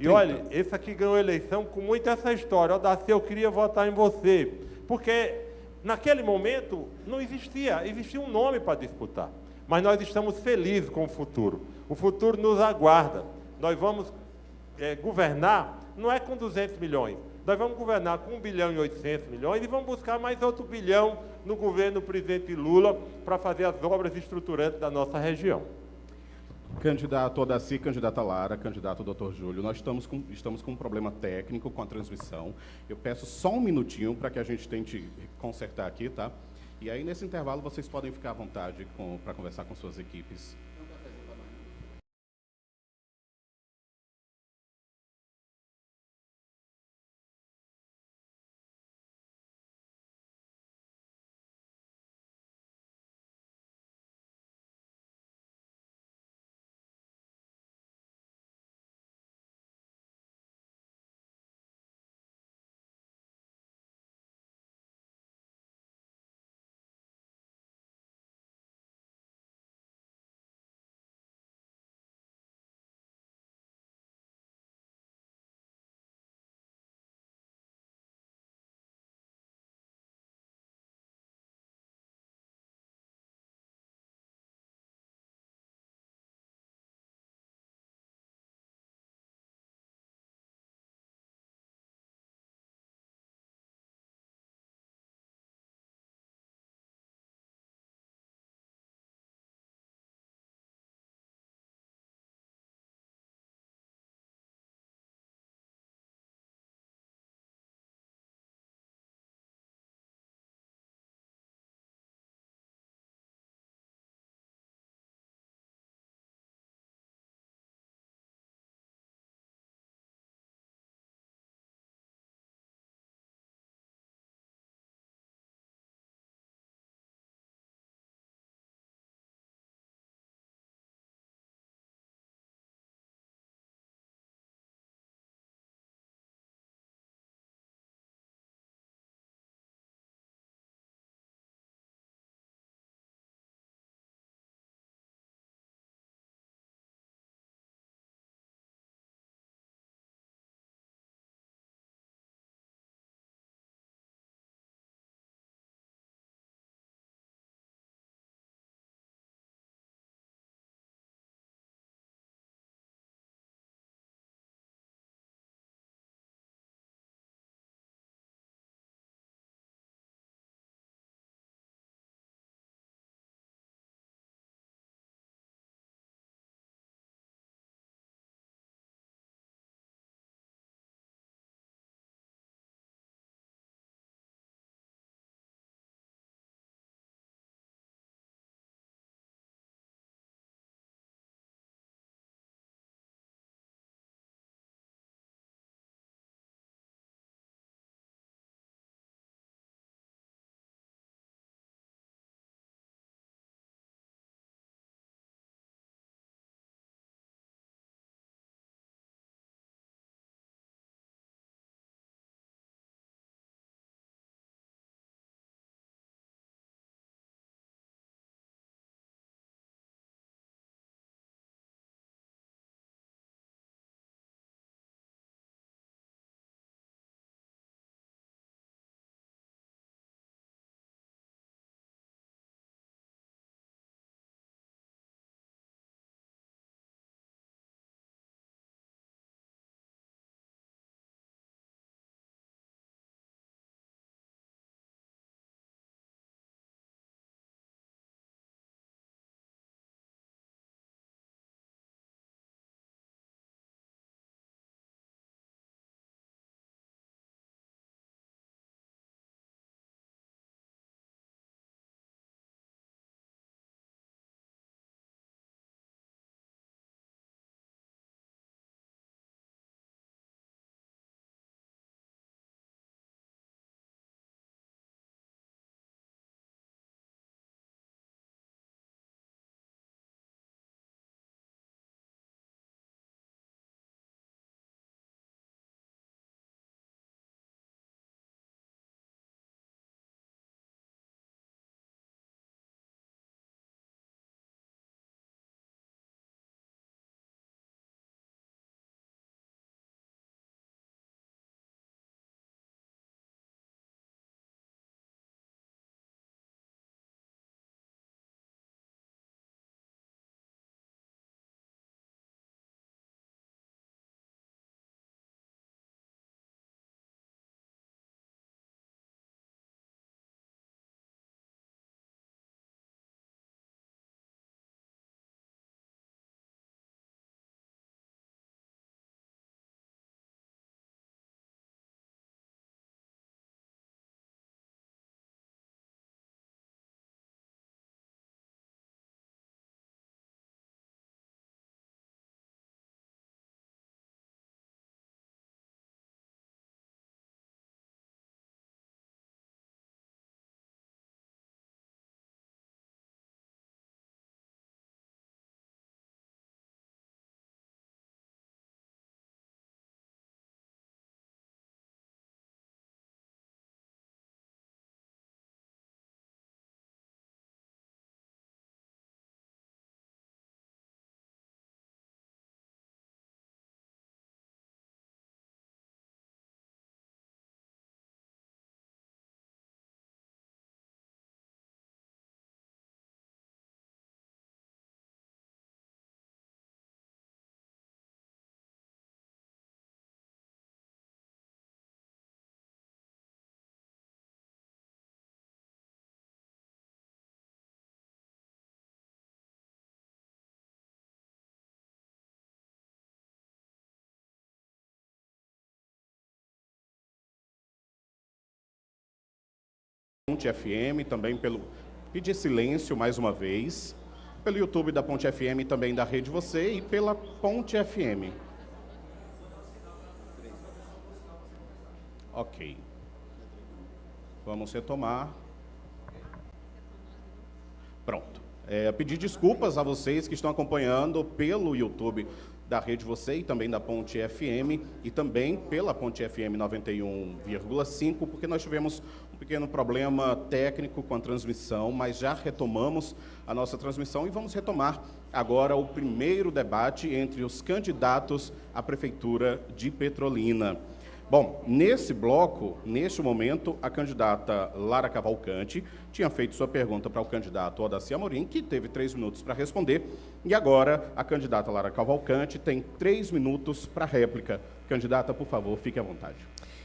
E olha, esse aqui ganhou a eleição com muita essa história. Ó, Darcy, eu queria votar em você. Porque naquele momento não existia um nome para disputar. Mas nós estamos felizes com o futuro. O futuro nos aguarda. Nós vamos governar, não é com 200 milhões. Nós vamos governar com 1 bilhão e 800 milhões e vamos buscar mais outro bilhão no governo do presidente Lula para fazer as obras estruturantes da nossa região. Candidato Odaci, candidata Lara, candidato Dr. Júlio, nós estamos com um problema técnico com a transmissão. Eu peço só um minutinho para que a gente tente consertar aqui, tá? E aí, nesse intervalo, vocês podem ficar à vontade para conversar com suas equipes. Ponte FM, também pelo... Pedir silêncio mais uma vez. Pelo YouTube da Ponte FM, também da Rede Você, e pela Ponte FM. Ok. Vamos retomar. Pronto. Pedir desculpas a vocês que estão acompanhando pelo YouTube da Rede Você e também da Ponte FM e também pela Ponte FM 91,5, porque nós tivemos um pequeno problema técnico com a transmissão, mas já retomamos a nossa transmissão e vamos retomar agora o primeiro debate entre os candidatos à Prefeitura de Petrolina. Bom, nesse bloco, neste momento, a candidata Lara Cavalcante tinha feito sua pergunta para o candidato Odaci Amorim, que teve 3 minutos para responder, e agora a candidata Lara Cavalcante tem 3 minutos para réplica. Candidata, por favor, fique à vontade.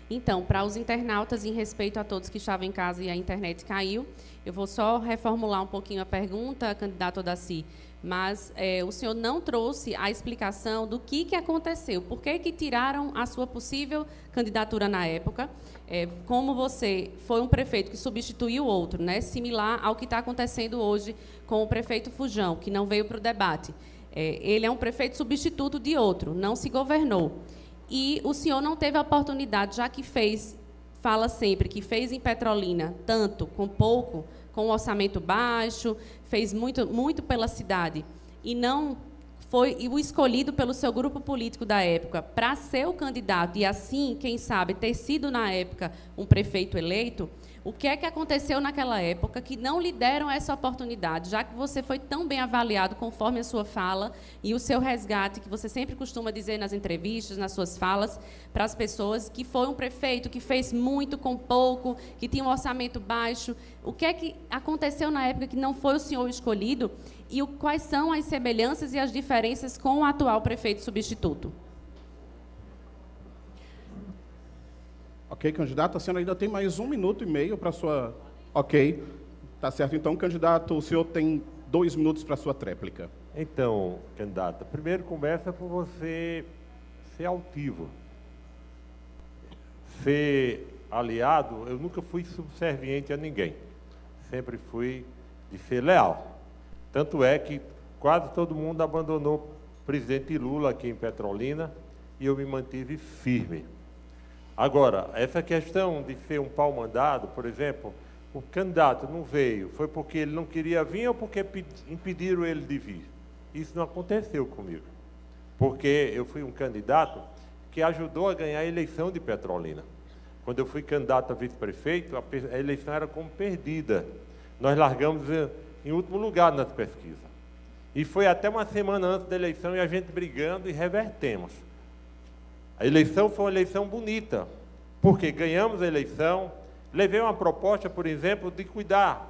Então, para os internautas, em respeito a todos que estavam em casa e a internet caiu, eu vou só reformular um pouquinho a pergunta, candidato Odaci, mas o senhor não trouxe a explicação do que aconteceu, por que tiraram a sua possível candidatura na época, como você foi um prefeito que substituiu outro, né, similar ao que está acontecendo hoje com o prefeito Fujão, que não veio para o debate. Ele é um prefeito substituto de outro, não se governou. E o senhor não teve a oportunidade, já que fala sempre que fez em Petrolina, tanto, com pouco, com um orçamento baixo, fez muito pela cidade, e não foi o escolhido pelo seu grupo político da época para ser o candidato, e assim, quem sabe, ter sido, na época, um prefeito eleito. O que é que aconteceu naquela época que não lhe deram essa oportunidade, já que você foi tão bem avaliado conforme a sua fala e o seu resgate, que você sempre costuma dizer nas entrevistas, nas suas falas, para as pessoas, que foi um prefeito que fez muito com pouco, que tinha um orçamento baixo. O que é que aconteceu na época que não foi o senhor escolhido e quais são as semelhanças e as diferenças com o atual prefeito substituto? Ok, candidato, a senhora ainda tem mais 1 minuto e meio para sua... Ok, tá certo. Então, candidato, o senhor tem 2 minutos para sua tréplica. Então, candidata, primeiro começa por você ser altivo. Ser aliado, eu nunca fui subserviente a ninguém. Sempre fui de ser leal. Tanto é que quase todo mundo abandonou o presidente Lula aqui em Petrolina e eu me mantive firme. Agora, essa questão de ser um pau-mandado, por exemplo, o candidato não veio, foi porque ele não queria vir ou porque impediram ele de vir? Isso não aconteceu comigo, porque eu fui um candidato que ajudou a ganhar a eleição de Petrolina. Quando eu fui candidato a vice-prefeito, a eleição era como perdida. Nós largamos em último lugar nas pesquisas. E foi até uma semana antes da eleição e a gente brigando e revertemos. A eleição foi uma eleição bonita, porque ganhamos a eleição, levei uma proposta, por exemplo, de cuidar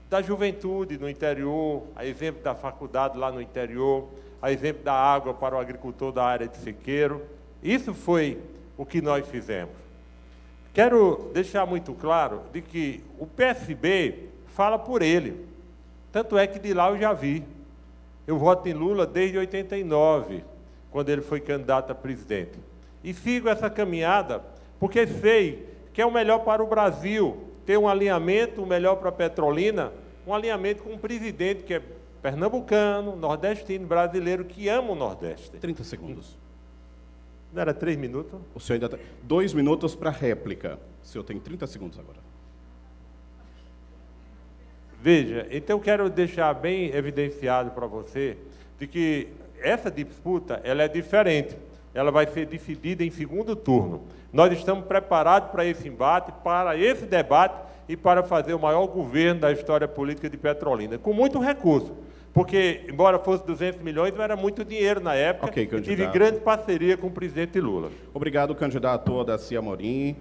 da juventude no interior, a exemplo da faculdade lá no interior, a exemplo da água para o agricultor da área de Siqueiro. Isso foi o que nós fizemos. Quero deixar muito claro de que o PSB fala por ele. Tanto é que de lá eu já vi. Eu voto em Lula desde 89, quando ele foi candidato a presidente. E sigo essa caminhada porque sei que é o melhor para o Brasil, ter um alinhamento melhor para a Petrolina, um alinhamento com um presidente que é pernambucano, nordestino, brasileiro, que ama o Nordeste. 30 segundos. Não era 3 minutos? O senhor ainda tem 2 minutos para réplica. O senhor tem 30 segundos agora. Veja, então eu quero deixar bem evidenciado para você de que essa disputa ela é diferente. Ela vai ser decidida em segundo turno. Nós estamos preparados para esse embate, para esse debate e para fazer o maior governo da história política de Petrolina, com muito recurso, porque, embora fosse 200 milhões, não era muito dinheiro na época, okay, e tive grande parceria com o presidente Lula. Obrigado, candidato Odaci Amorim.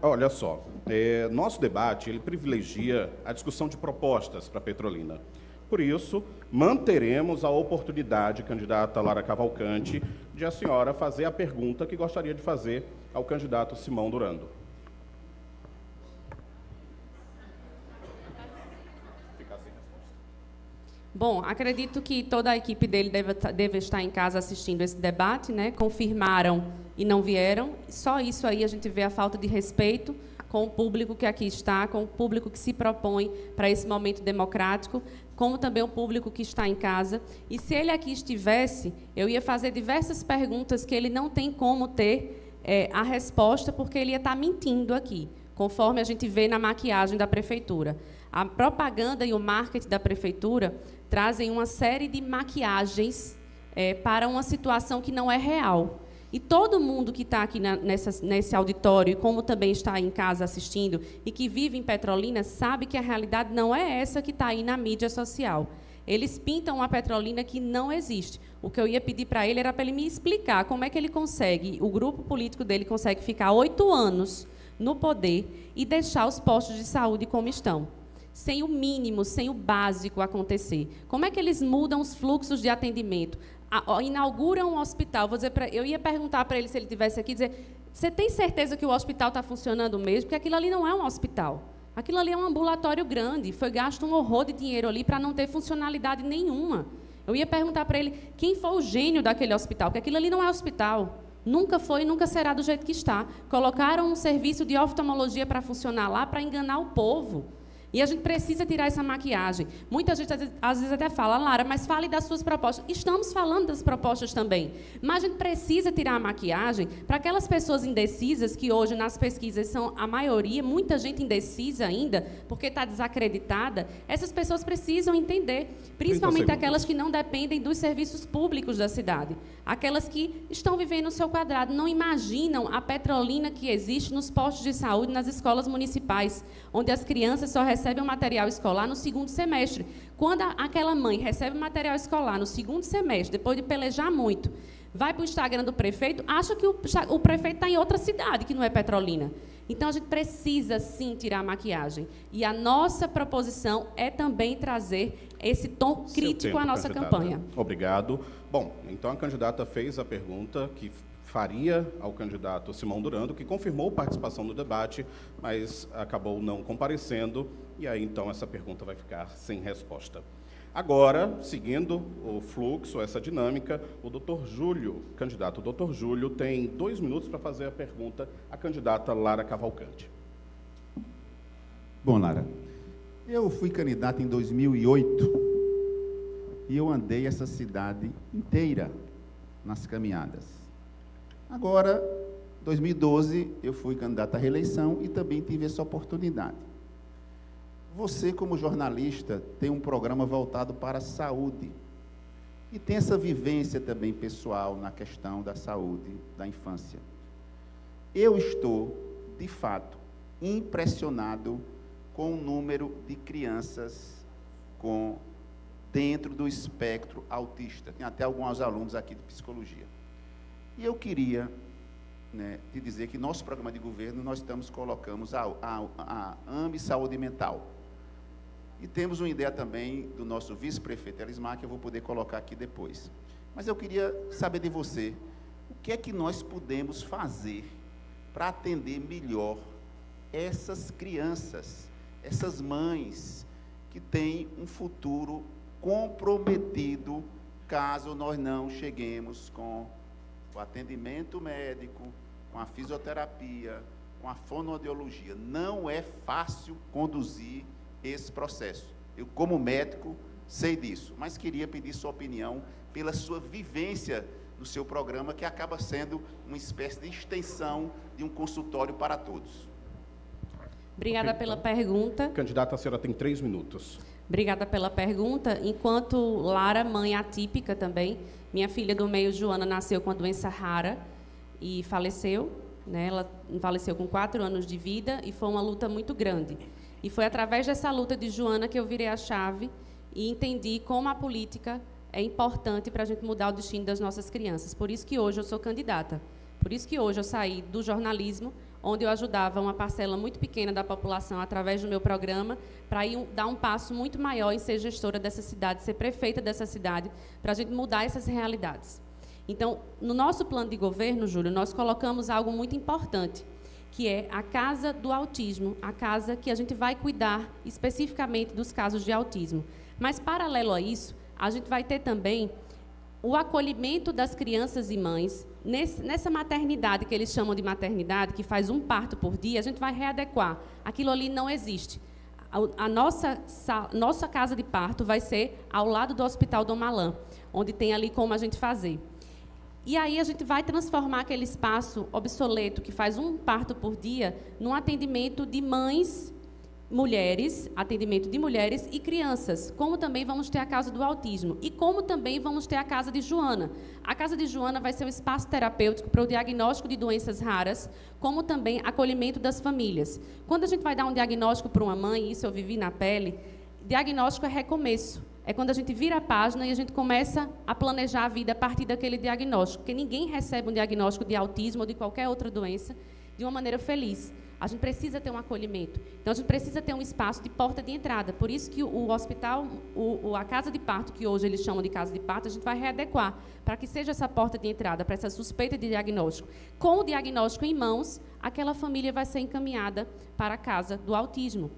Olha só, nosso debate ele privilegia a discussão de propostas para Petrolina. Por isso, manteremos a oportunidade, candidata Lara Cavalcante, de a senhora fazer a pergunta que gostaria de fazer ao candidato Simão Durando. Bom, acredito que toda a equipe dele deve estar em casa assistindo esse debate, né? Confirmaram e não vieram. Só isso aí a gente vê a falta de respeito com o público que aqui está, com o público que se propõe para esse momento democrático, como também o público que está em casa. E se ele aqui estivesse, eu ia fazer diversas perguntas que ele não tem como ter a resposta, porque ele ia estar mentindo aqui, conforme a gente vê na maquiagem da Prefeitura. A propaganda e o marketing da Prefeitura trazem uma série de maquiagens para uma situação que não é real. E todo mundo que está aqui nesse auditório, como também está aí em casa assistindo, e que vive em Petrolina, sabe que a realidade não é essa que está aí na mídia social. Eles pintam uma Petrolina que não existe. O que eu ia pedir para ele era para ele me explicar como é que ele consegue, o grupo político dele consegue ficar 8 anos no poder e deixar os postos de saúde como estão, sem o mínimo, sem o básico acontecer. Como é que eles mudam os fluxos de atendimento? Inauguram um hospital. Eu ia perguntar para ele, se ele estivesse aqui, dizer, você tem certeza que o hospital está funcionando mesmo? Porque aquilo ali não é um hospital. Aquilo ali é um ambulatório grande. Foi gasto um horror de dinheiro ali para não ter funcionalidade nenhuma. Eu ia perguntar para ele quem foi o gênio daquele hospital, porque aquilo ali não é hospital. Nunca foi e nunca será do jeito que está. Colocaram um serviço de oftalmologia para funcionar lá, para enganar o povo. E a gente precisa tirar essa maquiagem. Muita gente, às vezes, até fala, Lara, mas fale das suas propostas. Estamos falando das propostas também. Mas a gente precisa tirar a maquiagem para aquelas pessoas indecisas, que hoje, nas pesquisas, são a maioria, muita gente indecisa ainda, porque está desacreditada. Essas pessoas precisam entender, principalmente aquelas que não dependem dos serviços públicos da cidade. Aquelas que estão vivendo o seu quadrado, não imaginam a Petrolina que existe nos postos de saúde, nas escolas municipais, onde as crianças só recebem o material escolar no segundo semestre. Quando aquela mãe recebe o material escolar no segundo semestre, depois de pelejar muito, vai para o Instagram do prefeito, acha que o prefeito está em outra cidade, que não é Petrolina. Então, a gente precisa, sim, tirar a maquiagem. E a nossa proposição é também trazer esse tom crítico à nossa campanha. Obrigado. Bom, então a candidata fez a pergunta que faria ao candidato Simão Durando, que confirmou participação no debate, mas acabou não comparecendo, e aí, então, essa pergunta vai ficar sem resposta. Agora, seguindo o fluxo, essa dinâmica, o doutor Júlio, candidato doutor Júlio, tem 2 minutos para fazer a pergunta à candidata Lara Cavalcante. Bom, Lara, eu fui candidato em 2008 e eu andei essa cidade inteira nas caminhadas. Agora, 2012, eu fui candidato à reeleição e também tive essa oportunidade. Você, como jornalista, tem um programa voltado para a saúde e tem essa vivência também pessoal na questão da saúde da infância. Eu estou, de fato, impressionado com o número de crianças dentro do espectro autista. Tem até alguns alunos aqui de psicologia. E eu queria te dizer que nosso programa de governo, nós colocamos a AME Saúde Mental. E temos uma ideia também do nosso vice-prefeito Elismar, que eu vou poder colocar aqui depois. Mas eu queria saber de você, o que é que nós podemos fazer para atender melhor essas crianças, essas mães que têm um futuro comprometido caso nós não cheguemos com o atendimento médico, com a fisioterapia, com a fonoaudiologia. Não é fácil conduzir esse processo. Eu, como médico, sei disso, mas queria pedir sua opinião pela sua vivência no seu programa, que acaba sendo uma espécie de extensão de um consultório para todos. Obrigada pela pergunta. Candidata, a senhora tem 3 minutos. Obrigada pela pergunta. Enquanto Lara, mãe atípica também, minha filha do meio, Joana, nasceu com a doença rara e faleceu. Ela faleceu com 4 anos de vida e foi uma luta muito grande. E foi através dessa luta de Joana que eu virei a chave e entendi como a política é importante para a gente mudar o destino das nossas crianças. Por isso que hoje eu sou candidata. Por isso que hoje eu saí do jornalismo, onde eu ajudava uma parcela muito pequena da população através do meu programa, para dar um passo muito maior em ser gestora dessa cidade, ser prefeita dessa cidade, para a gente mudar essas realidades. Então, no nosso plano de governo, Júlio, nós colocamos algo muito importante, que é a Casa do Autismo, a casa que a gente vai cuidar especificamente dos casos de autismo. Mas, paralelo a isso, a gente vai ter também o acolhimento das crianças e mães, nessa maternidade que eles chamam de maternidade, que faz um parto por dia, a gente vai readequar. Aquilo ali não existe. A nossa casa de parto vai ser ao lado do Hospital Dom Malan, onde tem ali como a gente fazer. E aí a gente vai transformar aquele espaço obsoleto, que faz um parto por dia, num atendimento de mães, mulheres, atendimento de mulheres e crianças, como também vamos ter a casa do autismo e como também vamos ter a casa de Joana. A casa de Joana vai ser um espaço terapêutico para o diagnóstico de doenças raras, como também acolhimento das famílias. Quando a gente vai dar um diagnóstico para uma mãe, isso eu vivi na pele, diagnóstico é recomeço. É quando a gente vira a página e a gente começa a planejar a vida a partir daquele diagnóstico, porque ninguém recebe um diagnóstico de autismo ou de qualquer outra doença de uma maneira feliz. A gente precisa ter um acolhimento. Então, a gente precisa ter um espaço de porta de entrada. Por isso que o hospital, a casa de parto, que hoje eles chamam de casa de parto, a gente vai readequar para que seja essa porta de entrada, para essa suspeita de diagnóstico. Com o diagnóstico em mãos, aquela família vai ser encaminhada para a casa do autismo.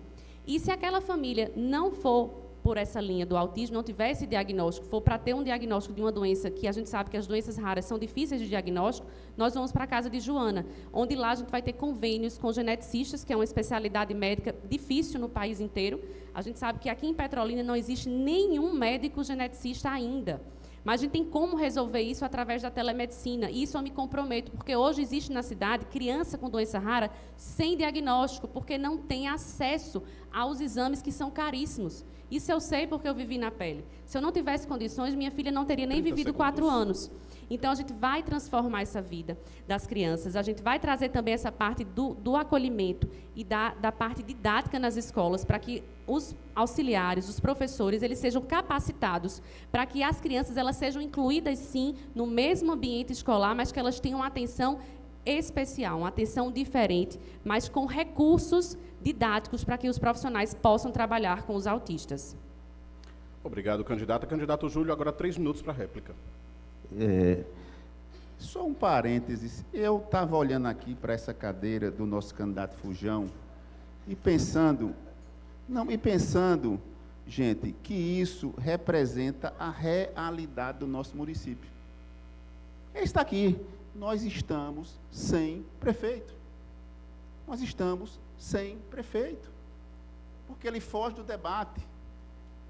E se aquela família não for por essa linha do autismo, não tiver esse diagnóstico, for para ter um diagnóstico de uma doença, que a gente sabe que as doenças raras são difíceis de diagnóstico, nós vamos para a casa de Joana, onde lá a gente vai ter convênios com geneticistas, que é uma especialidade médica difícil no país inteiro. A gente sabe que aqui em Petrolina não existe nenhum médico geneticista ainda. Mas a gente tem como resolver isso através da telemedicina. E isso eu me comprometo, porque hoje existe na cidade criança com doença rara sem diagnóstico, porque não tem acesso aos exames que são caríssimos. Isso eu sei porque eu vivi na pele. Se eu não tivesse condições, minha filha não teria nem vivido 4 anos. Então, a gente vai transformar essa vida das crianças, a gente vai trazer também essa parte do acolhimento e da parte didática nas escolas, para que os auxiliares, os professores, eles sejam capacitados para que as crianças elas sejam incluídas, sim, no mesmo ambiente escolar, mas que elas tenham uma atenção especial, uma atenção diferente, mas com recursos didáticos para que os profissionais possam trabalhar com os autistas. Obrigado, candidata. Candidato Júlio, agora 3 minutos para a réplica. Só um parênteses, eu estava olhando aqui para essa cadeira do nosso candidato Fujão e pensando, gente, que isso representa a realidade do nosso município. Ele está aqui, nós estamos sem prefeito. Nós estamos sem prefeito, porque ele foge do debate,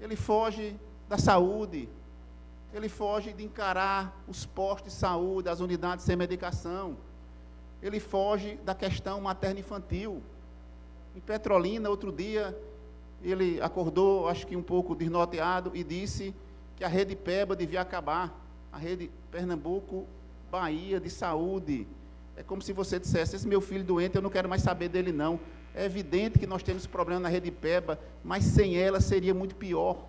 ele foge da saúde, ele foge de encarar os postos de saúde, as unidades sem medicação. Ele foge da questão materno-infantil. Em Petrolina, outro dia, ele acordou, acho que um pouco desnorteado, e disse que a rede PEBA devia acabar. A rede Pernambuco, Bahia de saúde. É como se você dissesse, esse meu filho doente, eu não quero mais saber dele, não. É evidente que nós temos problema na rede PEBA, mas sem ela seria muito pior.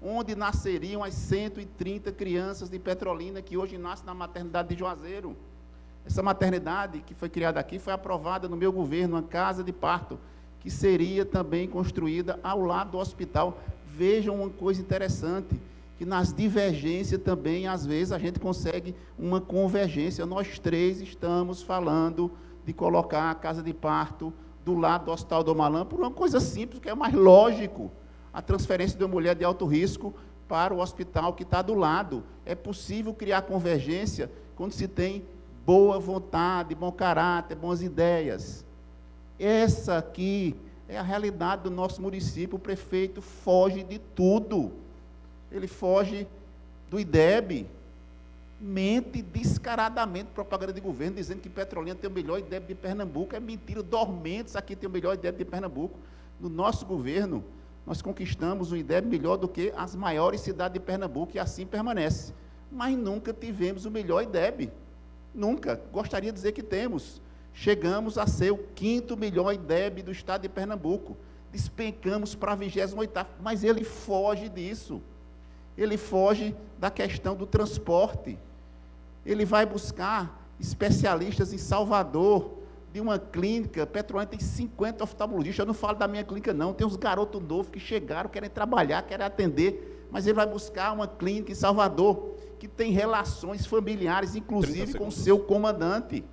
Onde nasceriam as 130 crianças de Petrolina que hoje nascem na maternidade de Juazeiro. Essa maternidade que foi criada aqui foi aprovada no meu governo, uma casa de parto, que seria também construída ao lado do hospital. Vejam uma coisa interessante, que nas divergências também, às vezes, a gente consegue uma convergência. Nós 3 estamos falando de colocar a casa de parto do lado do Hospital Dom Malan, por uma coisa simples, que é mais lógico. A transferência de uma mulher de alto risco para o hospital que está do lado. É possível criar convergência quando se tem boa vontade, bom caráter, boas ideias. Essa aqui é a realidade do nosso município. O prefeito foge de tudo. Ele foge do IDEB, mente descaradamente propaganda de governo, dizendo que Petrolina tem o melhor IDEB de Pernambuco. É mentira, Dormentes aqui tem o melhor IDEB de Pernambuco. No nosso governo, nós conquistamos um IDEB melhor do que as maiores cidades de Pernambuco, e assim permanece. Mas nunca tivemos o melhor IDEB. Nunca. Gostaria de dizer que temos. Chegamos a ser o 5º melhor IDEB do estado de Pernambuco. Despencamos para a 28ª, mas ele foge disso. Ele foge da questão do transporte. Ele vai buscar especialistas em Salvador, de uma clínica. Petrolina tem 50 oftalmologistas, eu não falo da minha clínica não, tem uns garotos novos que chegaram, querem trabalhar, querem atender, mas ele vai buscar uma clínica em Salvador, que tem relações familiares, inclusive com o seu comandante.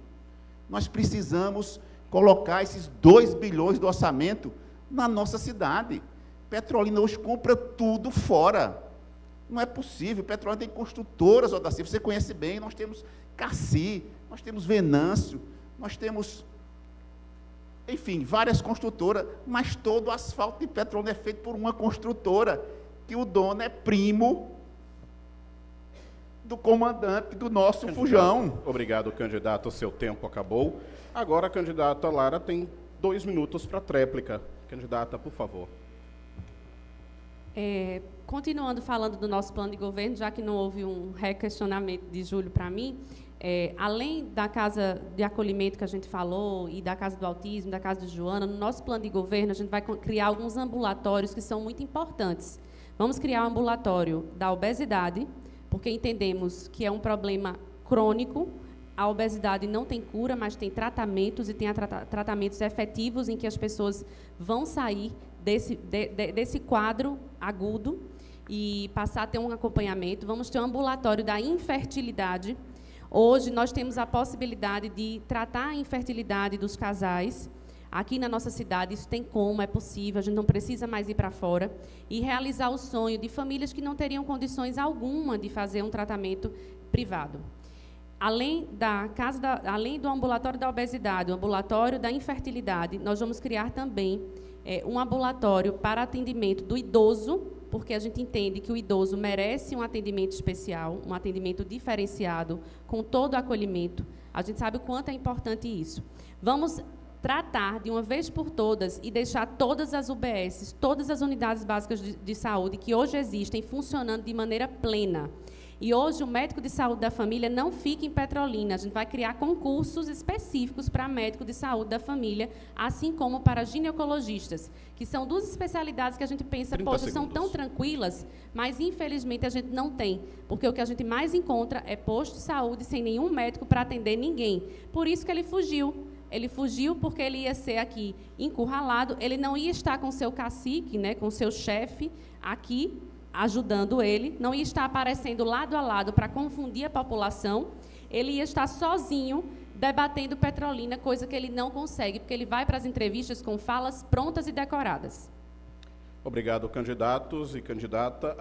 Nós precisamos colocar esses 2 bilhões do orçamento na nossa cidade. Petrolina hoje compra tudo fora. Não é possível. Petrolina tem construtoras, Odaci, você conhece bem. Nós temos Cassi, nós temos Venâncio, nós temos, enfim, várias construtoras, mas todo o asfalto de Petrolina é feito por uma construtora, que o dono é primo do comandante do nosso Candidato, Fujão. Obrigado, candidato. O seu tempo acabou. Agora a candidata Lara tem 2 minutos para tréplica. Candidata, por favor. Continuando falando do nosso plano de governo, já que não houve um requestionamento de Júlio para mim, além da casa de acolhimento que a gente falou, e da casa do autismo, da casa de Joana, no nosso plano de governo a gente vai criar alguns ambulatórios que são muito importantes. Vamos criar um ambulatório da obesidade, porque entendemos que é um problema crônico. A obesidade não tem cura, mas tem tratamentos, e tem tratamentos efetivos em que as pessoas vão sair desse quadro agudo e passar a ter um acompanhamento. Vamos ter um ambulatório da infertilidade. Hoje nós temos a possibilidade de tratar a infertilidade dos casais. Aqui na nossa cidade isso tem como, é possível, a gente não precisa mais ir para fora, e realizar o sonho de famílias que não teriam condições alguma de fazer um tratamento privado. Além do ambulatório da obesidade, o ambulatório da infertilidade, nós vamos criar também um ambulatório para atendimento do idoso, porque a gente entende que o idoso merece um atendimento especial, um atendimento diferenciado, com todo o acolhimento. A gente sabe o quanto é importante isso. Vamos tratar de uma vez por todas e deixar todas as UBSs, todas as unidades básicas de saúde que hoje existem, funcionando de maneira plena. E hoje o médico de saúde da família não fica em Petrolina. A gente vai criar concursos específicos para médico de saúde da família, assim como para ginecologistas, que são 2 especialidades que a gente pensa, poxa, são tão tranquilas, mas infelizmente a gente não tem, porque o que a gente mais encontra é posto de saúde sem nenhum médico para atender ninguém. Por isso que ele fugiu. Ele fugiu porque ele ia ser aqui encurralado, ele não ia estar com seu cacique, né, com seu chefe aqui, ajudando ele, não ia estar aparecendo lado a lado para confundir a população, ele ia estar sozinho debatendo Petrolina, coisa que ele não consegue, porque ele vai para as entrevistas com falas prontas e decoradas. Obrigado, candidatos e candidata.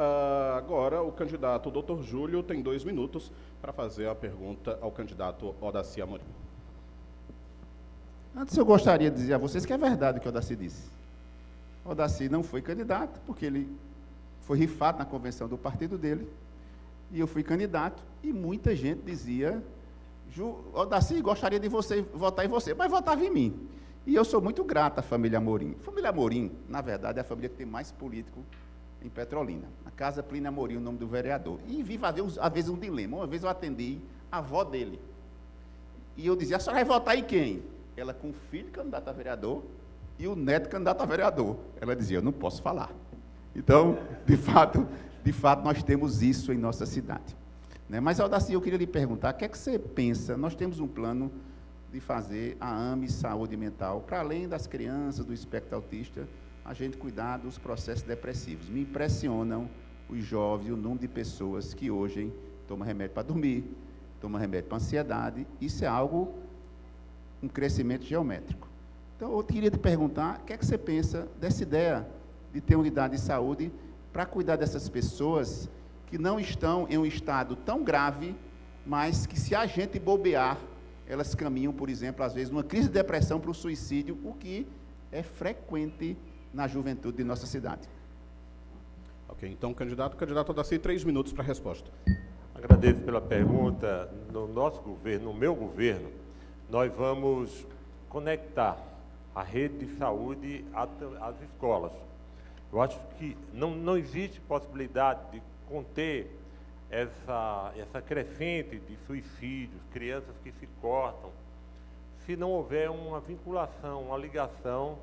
Agora, o candidato Dr. Júlio tem 2 minutos para fazer a pergunta ao candidato Odaci Amorim. Antes eu gostaria de dizer a vocês que é verdade o que o Odaci disse. O Odaci não foi candidato, porque ele foi rifado na convenção do partido dele, e eu fui candidato, e muita gente dizia, Odaci, gostaria de votar em você, mas votava em mim. E eu sou muito grato à família Amorim. A família Amorim, na verdade, é a família que tem mais político em Petrolina. A casa Plínio Amorim, o nome do vereador. E vive, às vezes, um dilema. Uma vez eu atendi a avó dele, e eu dizia, a senhora vai votar em quem? Ela com o filho candidato a vereador, e o neto candidato a vereador. Ela dizia, eu não posso falar. Então, de fato, nós temos isso em nossa cidade. Né? Mas, Odaci, eu queria lhe perguntar, o que é que você pensa? Nós temos um plano de fazer a AME Saúde Mental, para além das crianças do espectro autista, a gente cuidar dos processos depressivos. Me impressionam os jovens, o número de pessoas que hoje tomam remédio para dormir, tomam remédio para ansiedade. Isso é algo, um crescimento geométrico. Então, eu queria te perguntar, o que é que você pensa dessa ideia de ter unidade de saúde para cuidar dessas pessoas que não estão em um estado tão grave, mas que, se a gente bobear, elas caminham, por exemplo, às vezes, numa crise de depressão para o suicídio, o que é frequente na juventude de nossa cidade. Ok, então, candidato Odaci, 3 minutos para a resposta. Agradeço pela pergunta. No nosso governo, no meu governo, nós vamos conectar a rede de saúde às escolas. Eu acho que não existe possibilidade de conter essa crescente de suicídios, crianças que se cortam, se não houver uma vinculação, uma ligação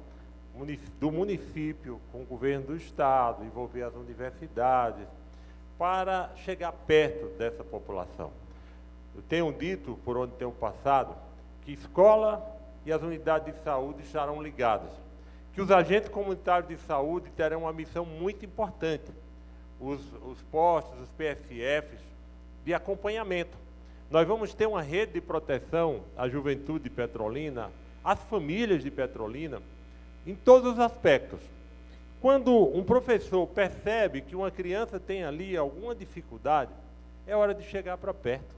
do município com o governo do estado, envolver as universidades, para chegar perto dessa população. Eu tenho dito, por onde tenho passado, que escola e as unidades de saúde estarão ligadas, que os agentes comunitários de saúde terão uma missão muito importante, os postos, os PSFs, de acompanhamento. Nós vamos ter uma rede de proteção à juventude de Petrolina, às famílias de Petrolina, em todos os aspectos. Quando um professor percebe que uma criança tem ali alguma dificuldade, é hora de chegar para perto.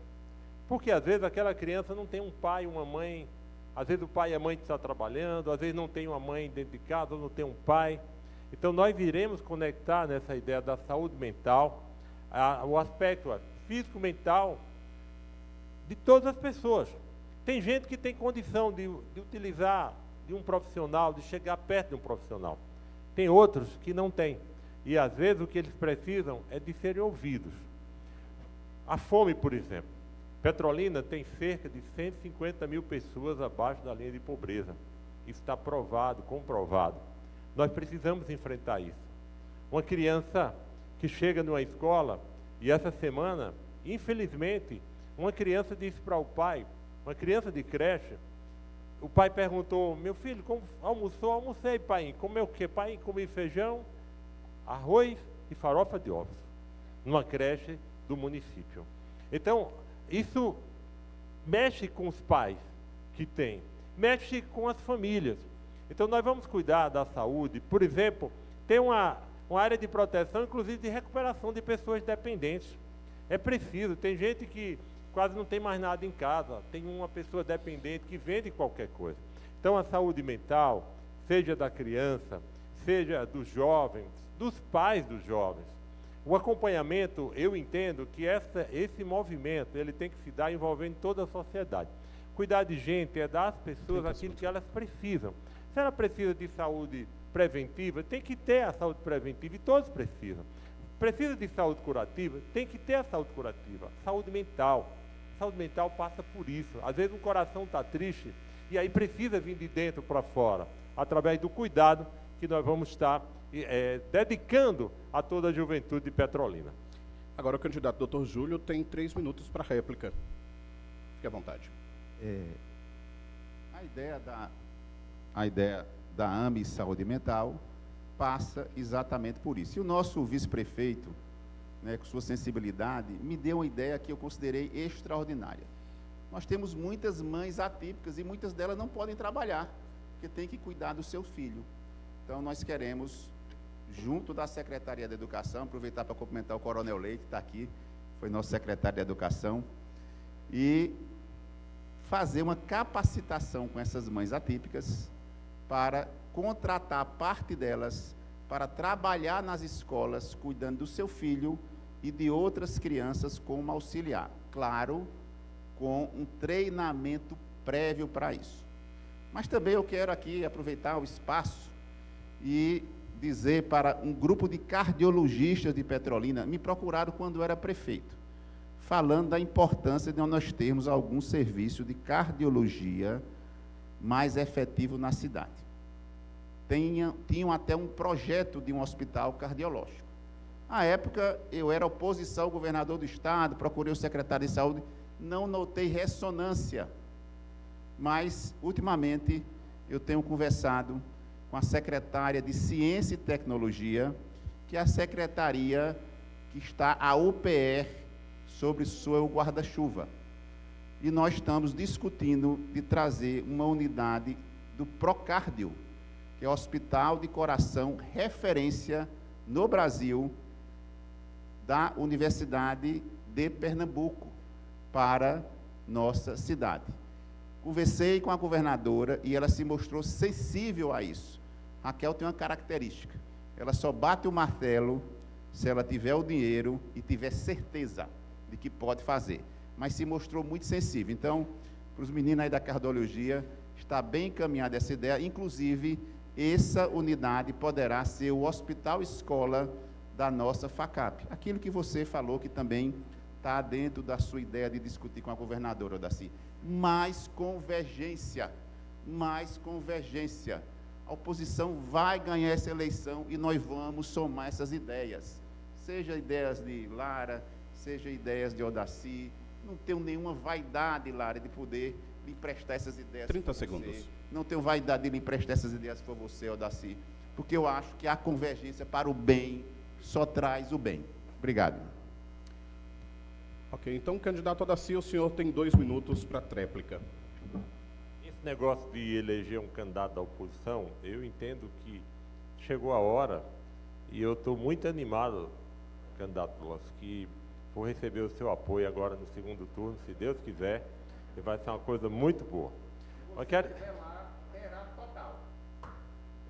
Porque às vezes aquela criança não tem um pai, uma mãe, às vezes o pai e a mãe estão trabalhando, às vezes não tem uma mãe dentro de casa, ou não tem um pai. Então nós iremos conectar nessa ideia da saúde mental, o aspecto físico-mental de todas as pessoas. Tem gente que tem condição de utilizar de um profissional, de chegar perto de um profissional. Tem outros que não têm. E às vezes o que eles precisam é de serem ouvidos. A fome, por exemplo. Petrolina tem cerca de 150 mil pessoas abaixo da linha de pobreza. Isso está provado, comprovado. Nós precisamos enfrentar isso. Uma criança que chega numa escola, e essa semana, infelizmente, uma criança disse para o pai, uma criança de creche, o pai perguntou: meu filho, como almoçou? Almocei, pai. Comeu o quê? Pai, comi feijão, arroz e farofa de ovos, numa creche do município. Então, isso mexe com os pais que têm, mexe com as famílias. Então, nós vamos cuidar da saúde. Por exemplo, tem uma área de proteção, inclusive de recuperação de pessoas dependentes. É preciso, tem gente que quase não tem mais nada em casa, tem uma pessoa dependente que vende qualquer coisa. Então, a saúde mental, seja da criança, seja dos jovens, dos pais dos jovens, o acompanhamento, eu entendo que esse movimento, ele tem que se dar envolvendo toda a sociedade. Cuidar de gente é dar às pessoas aquilo que elas precisam. Se ela precisa de saúde preventiva, tem que ter a saúde preventiva, e todos precisam. Precisa de saúde curativa, tem que ter a saúde curativa. Saúde mental passa por isso. Às vezes o coração está triste, e aí precisa vir de dentro para fora, através do cuidado que nós vamos estar dedicando a toda a juventude de Petrolina. Agora o candidato Dr. Júlio tem 3 minutos para réplica. Fique à vontade. A ideia da AME Saúde Mental passa exatamente por isso. E o nosso vice-prefeito, com sua sensibilidade, me deu uma ideia que eu considerei extraordinária. Nós temos muitas mães atípicas e muitas delas não podem trabalhar, porque tem que cuidar do seu filho. Então, nós queremos, junto da Secretaria de Educação, aproveitar para cumprimentar o Coronel Leite, que está aqui, foi nosso secretário de Educação, e fazer uma capacitação com essas mães atípicas para contratar parte delas para trabalhar nas escolas, cuidando do seu filho e de outras crianças como auxiliar. Claro, com um treinamento prévio para isso. Mas também eu quero aqui aproveitar o espaço e dizer para um grupo de cardiologistas de Petrolina, me procuraram quando eu era prefeito, falando da importância de nós termos algum serviço de cardiologia mais efetivo na cidade. Tinham até um projeto de um hospital cardiológico. À época, eu era oposição ao governador do estado, procurei o secretário de saúde, não notei ressonância. Mas, ultimamente, eu tenho conversado com a secretária de Ciência e Tecnologia, que é a secretaria que está a UPR sobre seu guarda-chuva. E nós estamos discutindo de trazer uma unidade do Procárdio, que é o Hospital de Coração referência no Brasil, da Universidade de Pernambuco, para nossa cidade. Conversei com a governadora e ela se mostrou sensível a isso. Raquel tem uma característica, ela só bate o martelo se ela tiver o dinheiro e tiver certeza de que pode fazer, mas se mostrou muito sensível. Então, para os meninos aí da cardiologia, está bem encaminhada essa ideia, inclusive, essa unidade poderá ser o hospital-escola da nossa FACAP. Aquilo que você falou que também está dentro da sua ideia de discutir com a governadora, Odaci. Mais convergência, mais convergência. A oposição vai ganhar essa eleição e nós vamos somar essas ideias. Seja ideias de Lara, seja ideias de Odaci. Não tenho nenhuma vaidade, Lara, de poder lhe emprestar essas ideias. 30 segundos. Não tenho vaidade de lhe emprestar essas ideias por você, Odaci, porque eu acho que a convergência para o bem só traz o bem. Obrigado. Ok, então, candidato Odaci, o senhor tem 2 minutos para a tréplica. Esse negócio de eleger um candidato da oposição, eu entendo que chegou a hora, e eu estou muito animado, candidato Lula, que vou receber o seu apoio agora no segundo turno, se Deus quiser, e vai ser uma coisa muito boa.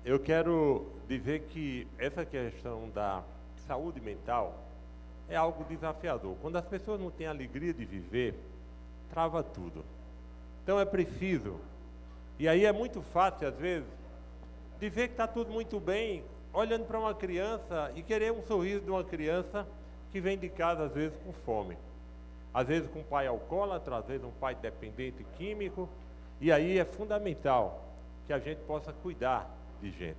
Eu quero dizer que essa questão da saúde mental é algo desafiador. Quando as pessoas não têm alegria de viver, trava tudo. Então é preciso, e aí é muito fácil, às vezes, dizer que está tudo muito bem, olhando para uma criança e querer um sorriso de uma criança que vem de casa, às vezes, com fome. Às vezes com um pai alcoólatra, às vezes um pai dependente químico, e aí é fundamental que a gente possa cuidar de gente.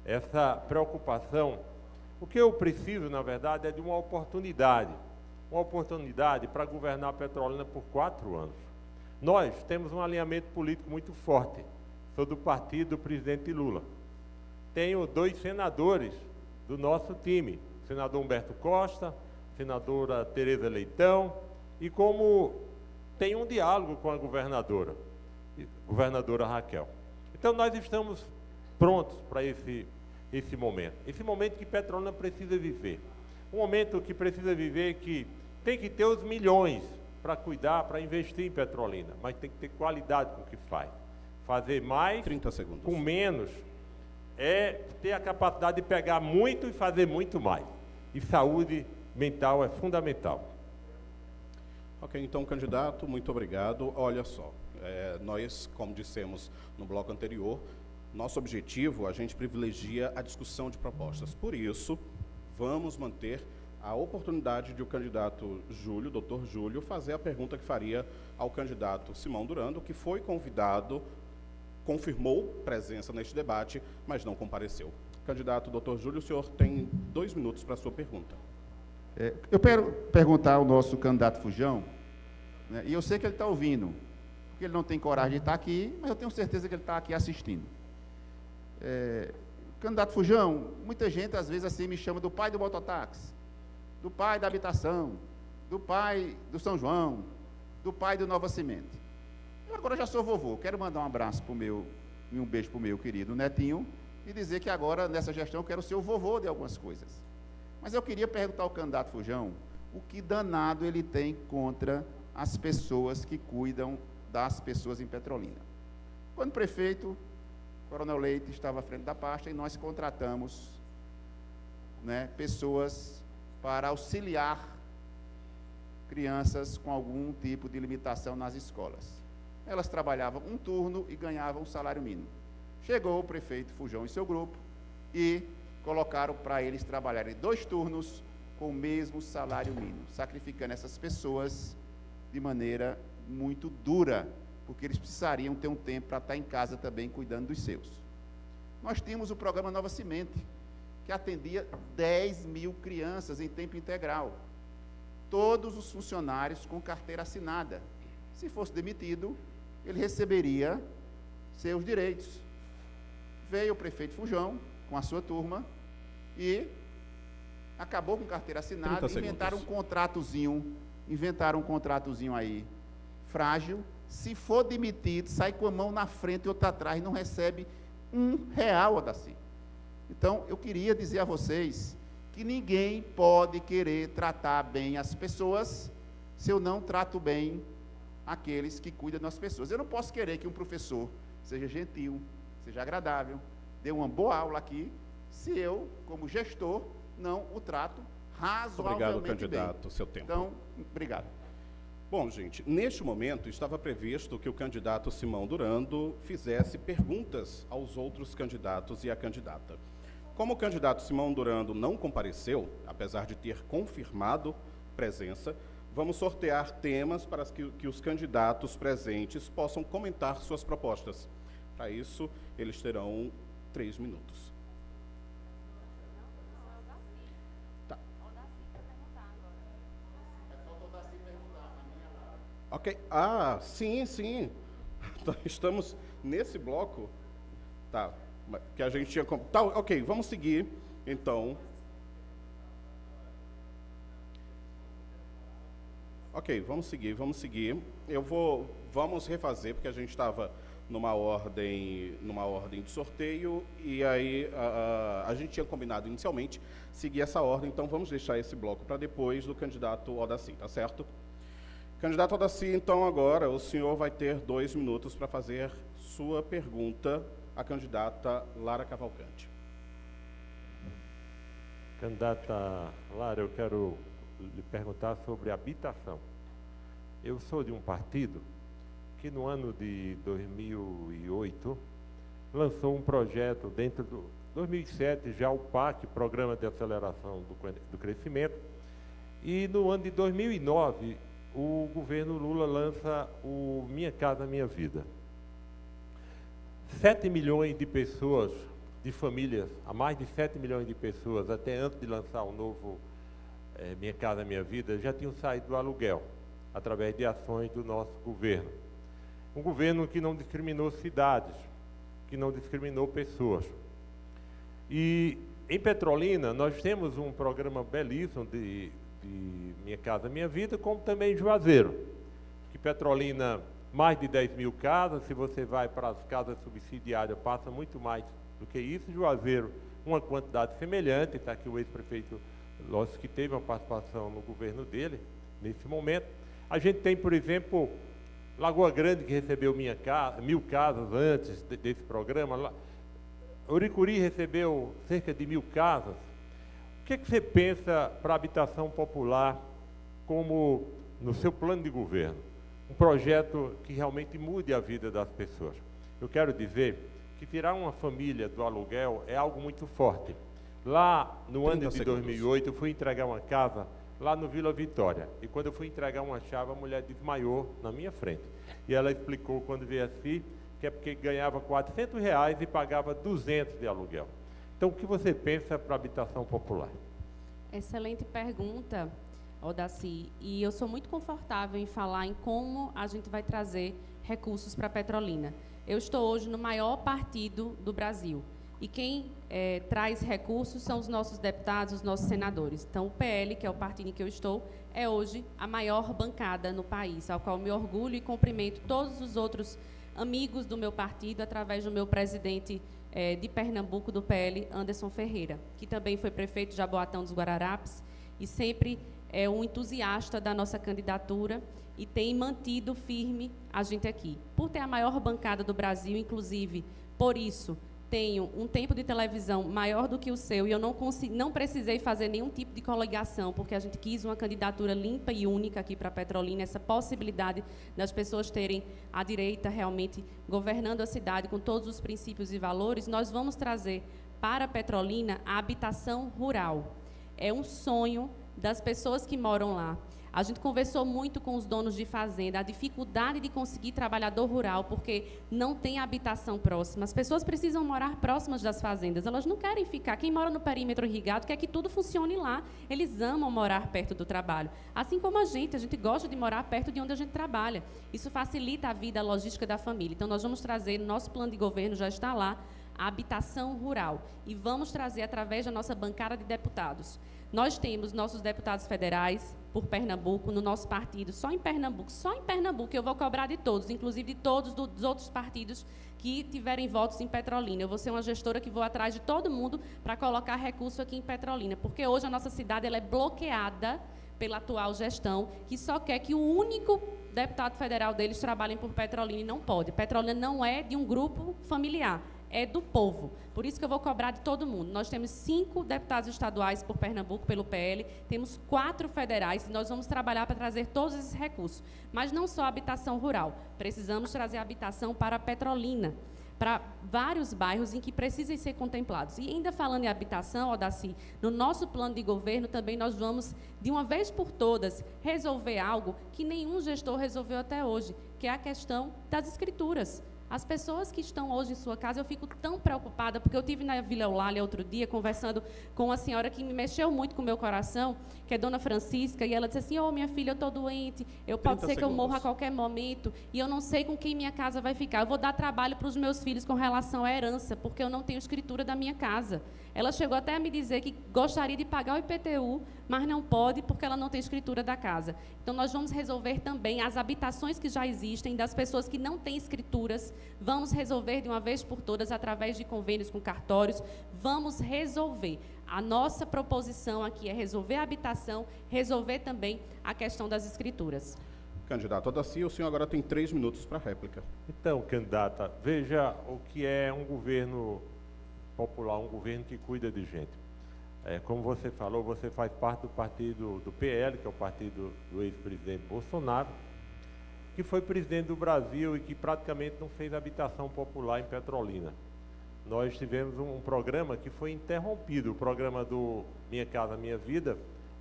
Essa preocupação, o que eu preciso, na verdade, é de uma oportunidade para governar Petrolina por 4 anos. Nós temos um alinhamento político muito forte, sou do partido do presidente Lula. Tenho 2 senadores do nosso time, o senador Humberto Costa, a senadora Tereza Leitão, e como tem um diálogo com a governadora Raquel. Então nós estamos prontos para esse momento que Petrolina precisa viver. Um momento que precisa viver, que tem que ter os milhões para cuidar, para investir em Petrolina, mas tem que ter qualidade com o que faz. Fazer mais 30 segundos. Com menos é ter a capacidade de pegar muito e fazer muito mais. E saúde mental é fundamental. Ok, então, candidato, muito obrigado. Olha só, nós, como dissemos no bloco anterior, nosso objetivo, a gente privilegia a discussão de propostas. Por isso, vamos manter a oportunidade de o candidato Júlio, doutor Júlio, fazer a pergunta que faria ao candidato Simão Durando, que foi convidado, confirmou presença neste debate, mas não compareceu. Candidato doutor Júlio, o senhor tem 2 minutos para a sua pergunta. Eu quero perguntar ao nosso candidato Fujão, né, e eu sei que ele está ouvindo, porque ele não tem coragem de estar aqui, mas eu tenho certeza que ele está aqui assistindo. Candidato Fujão, muita gente às vezes assim me chama do pai do mototáxi, do pai da habitação, do pai do São João, do pai do Nova Semente. Eu agora já sou vovô, quero mandar um abraço e um beijo para o meu querido netinho e dizer que agora, nessa gestão, eu quero ser o vovô de algumas coisas. Mas eu queria perguntar ao candidato Fujão o que danado ele tem contra as pessoas que cuidam das pessoas em Petrolina. Quando o prefeito, Coronel Leite, estava à frente da pasta e nós contratamos, né, pessoas para auxiliar crianças com algum tipo de limitação nas escolas. Elas trabalhavam um turno e ganhavam um salário mínimo. Chegou o prefeito Fujão e seu grupo e colocaram para eles trabalharem 2 turnos com o mesmo salário mínimo, sacrificando essas pessoas de maneira muito dura, porque eles precisariam ter um tempo para estar em casa também cuidando dos seus. Nós tínhamos o programa Nova Semente, que atendia 10 mil crianças em tempo integral. Todos os funcionários com carteira assinada. Se fosse demitido, ele receberia seus direitos. Veio o prefeito Fujão com a sua turma e acabou com carteira assinada, inventaram um contratozinho aí, frágil. Se for demitido, sai com a mão na frente e outra atrás, não recebe R$1, Odaci. Então, eu queria dizer a vocês que ninguém pode querer tratar bem as pessoas se eu não trato bem aqueles que cuidam das pessoas. Eu não posso querer que um professor seja gentil, seja agradável, dê uma boa aula aqui, se eu, como gestor, não o trato razoavelmente bem. Obrigado, candidato, seu tempo. Então, obrigado. Bom, gente, neste momento estava previsto que o candidato Simão Durando fizesse perguntas aos outros candidatos e à candidata. Como o candidato Simão Durando não compareceu, apesar de ter confirmado presença, vamos sortear temas para que os candidatos presentes possam comentar suas propostas. Para isso, eles terão 3 minutos. Tá. Ok. Ah, sim, sim. Estamos nesse bloco. Tá. Que a gente tinha... Tá, ok, vamos seguir, então. Ok, vamos seguir. Vamos refazer, porque a gente estava numa ordem de sorteio, e aí a gente tinha combinado inicialmente seguir essa ordem, então vamos deixar esse bloco para depois do candidato Odaci, tá certo? Candidato Odaci, então agora o senhor vai ter 2 minutos para fazer sua pergunta à candidata Lara Cavalcante. Candidata Lara, eu quero lhe perguntar sobre habitação. Eu sou de um partido que no ano de 2008 lançou um projeto dentro do 2007, já o PAC, Programa de Aceleração do Crescimento, e no ano de 2009 o governo Lula lança o Minha Casa Minha Vida. 7 milhões de pessoas, de famílias, há mais de 7 milhões de pessoas, até antes de lançar o novo Minha Casa Minha Vida, já tinham saído do aluguel, através de ações do nosso governo. Um governo que não discriminou cidades, que não discriminou pessoas. E em Petrolina, nós temos um programa belíssimo de Minha Casa Minha Vida, como também em Juazeiro, que Petrolina, mais de 10 mil casas, se você vai para as casas subsidiárias, passa muito mais do que isso. Juazeiro, uma quantidade semelhante, está aqui o ex-prefeito Lócio, que teve uma participação no governo dele, nesse momento. A gente tem, por exemplo, Lagoa Grande, que recebeu 1.000 casas antes desse programa. Uricuri recebeu cerca de 1.000 casas. O que você pensa para a habitação popular como no seu plano de governo? Um projeto que realmente mude a vida das pessoas. Eu quero dizer que tirar uma família do aluguel é algo muito forte. Lá, no ano de 2008, eu fui entregar uma casa lá no Vila Vitória. E quando eu fui entregar uma chave, a mulher desmaiou na minha frente. E ela explicou, quando veio assim, que é porque ganhava R$400 e pagava 200 de aluguel. Então, o que você pensa para a habitação popular? Excelente pergunta, Odaci. E eu sou muito confortável em falar em como a gente vai trazer recursos para Petrolina. Eu estou hoje no maior partido do Brasil. E quem traz recursos são os nossos deputados, os nossos senadores. Então, o PL, que é o partido em que eu estou, é hoje a maior bancada no país, ao qual me orgulho e cumprimento todos os outros amigos do meu partido, através do meu presidente de Pernambuco, do PL, Anderson Ferreira, que também foi prefeito de Jaboatão dos Guararapes e sempre é um entusiasta da nossa candidatura e tem mantido firme a gente aqui. Por ter a maior bancada do Brasil, inclusive, por isso, tenho um tempo de televisão maior do que o seu e eu não precisei fazer nenhum tipo de coligação, porque a gente quis uma candidatura limpa e única aqui para Petrolina, essa possibilidade das pessoas terem a direita realmente governando a cidade com todos os princípios e valores. Nós vamos trazer para Petrolina a habitação rural. É um sonho das pessoas que moram lá. A gente conversou muito com os donos de fazenda, a dificuldade de conseguir trabalhador rural, porque não tem habitação próxima. As pessoas precisam morar próximas das fazendas, elas não querem ficar. Quem mora no perímetro irrigado quer que tudo funcione lá. Eles amam morar perto do trabalho. Assim como a gente gosta de morar perto de onde a gente trabalha. Isso facilita a vida, a logística da família. Então, nós vamos trazer, no nosso plano de governo já está lá, a habitação rural. E vamos trazer através da nossa bancada de deputados. Nós temos nossos deputados federais por Pernambuco, no nosso partido, só em Pernambuco eu vou cobrar de todos, inclusive de todos dos outros partidos que tiverem votos em Petrolina. Eu vou ser uma gestora que vou atrás de todo mundo para colocar recurso aqui em Petrolina, porque hoje a nossa cidade ela é bloqueada pela atual gestão, que só quer que o único deputado federal deles trabalhe por Petrolina e não pode. Petrolina não é de um grupo familiar, é do povo. Por isso que eu vou cobrar de todo mundo. Nós temos 5 deputados estaduais por Pernambuco, pelo PL, temos 4 federais, e nós vamos trabalhar para trazer todos esses recursos. Mas não só a habitação rural, precisamos trazer a habitação para Petrolina, para vários bairros em que precisem ser contemplados. E ainda falando em habitação, Odaci, no nosso plano de governo também nós vamos, de uma vez por todas, resolver algo que nenhum gestor resolveu até hoje, que é a questão das escrituras. As pessoas que estão hoje em sua casa, eu fico tão preocupada, porque eu estive na Vila Eulália outro dia, conversando com uma senhora que me mexeu muito com o meu coração, que é Dona Francisca, e ela disse assim, minha filha, eu estou doente, pode ser que eu morra a qualquer momento, e eu não sei com quem minha casa vai ficar. Eu vou dar trabalho para os meus filhos com relação à herança, porque eu não tenho escritura da minha casa. Ela chegou até a me dizer que gostaria de pagar o IPTU, mas não pode porque ela não tem escritura da casa. Então, nós vamos resolver também as habitações que já existem, das pessoas que não têm escrituras, vamos resolver de uma vez por todas através de convênios com cartórios, vamos resolver. A nossa proposição aqui é resolver a habitação, resolver também a questão das escrituras. Candidato Odaci, o senhor agora tem 3 minutos para réplica. Então, candidata, veja o que é um governo popular, um governo que cuida de gente. Como você falou, você faz parte do partido do PL, que é o partido do ex-presidente Bolsonaro, que foi presidente do Brasil e que praticamente não fez habitação popular em Petrolina. Nós tivemos um programa que foi interrompido, o programa do Minha Casa Minha Vida,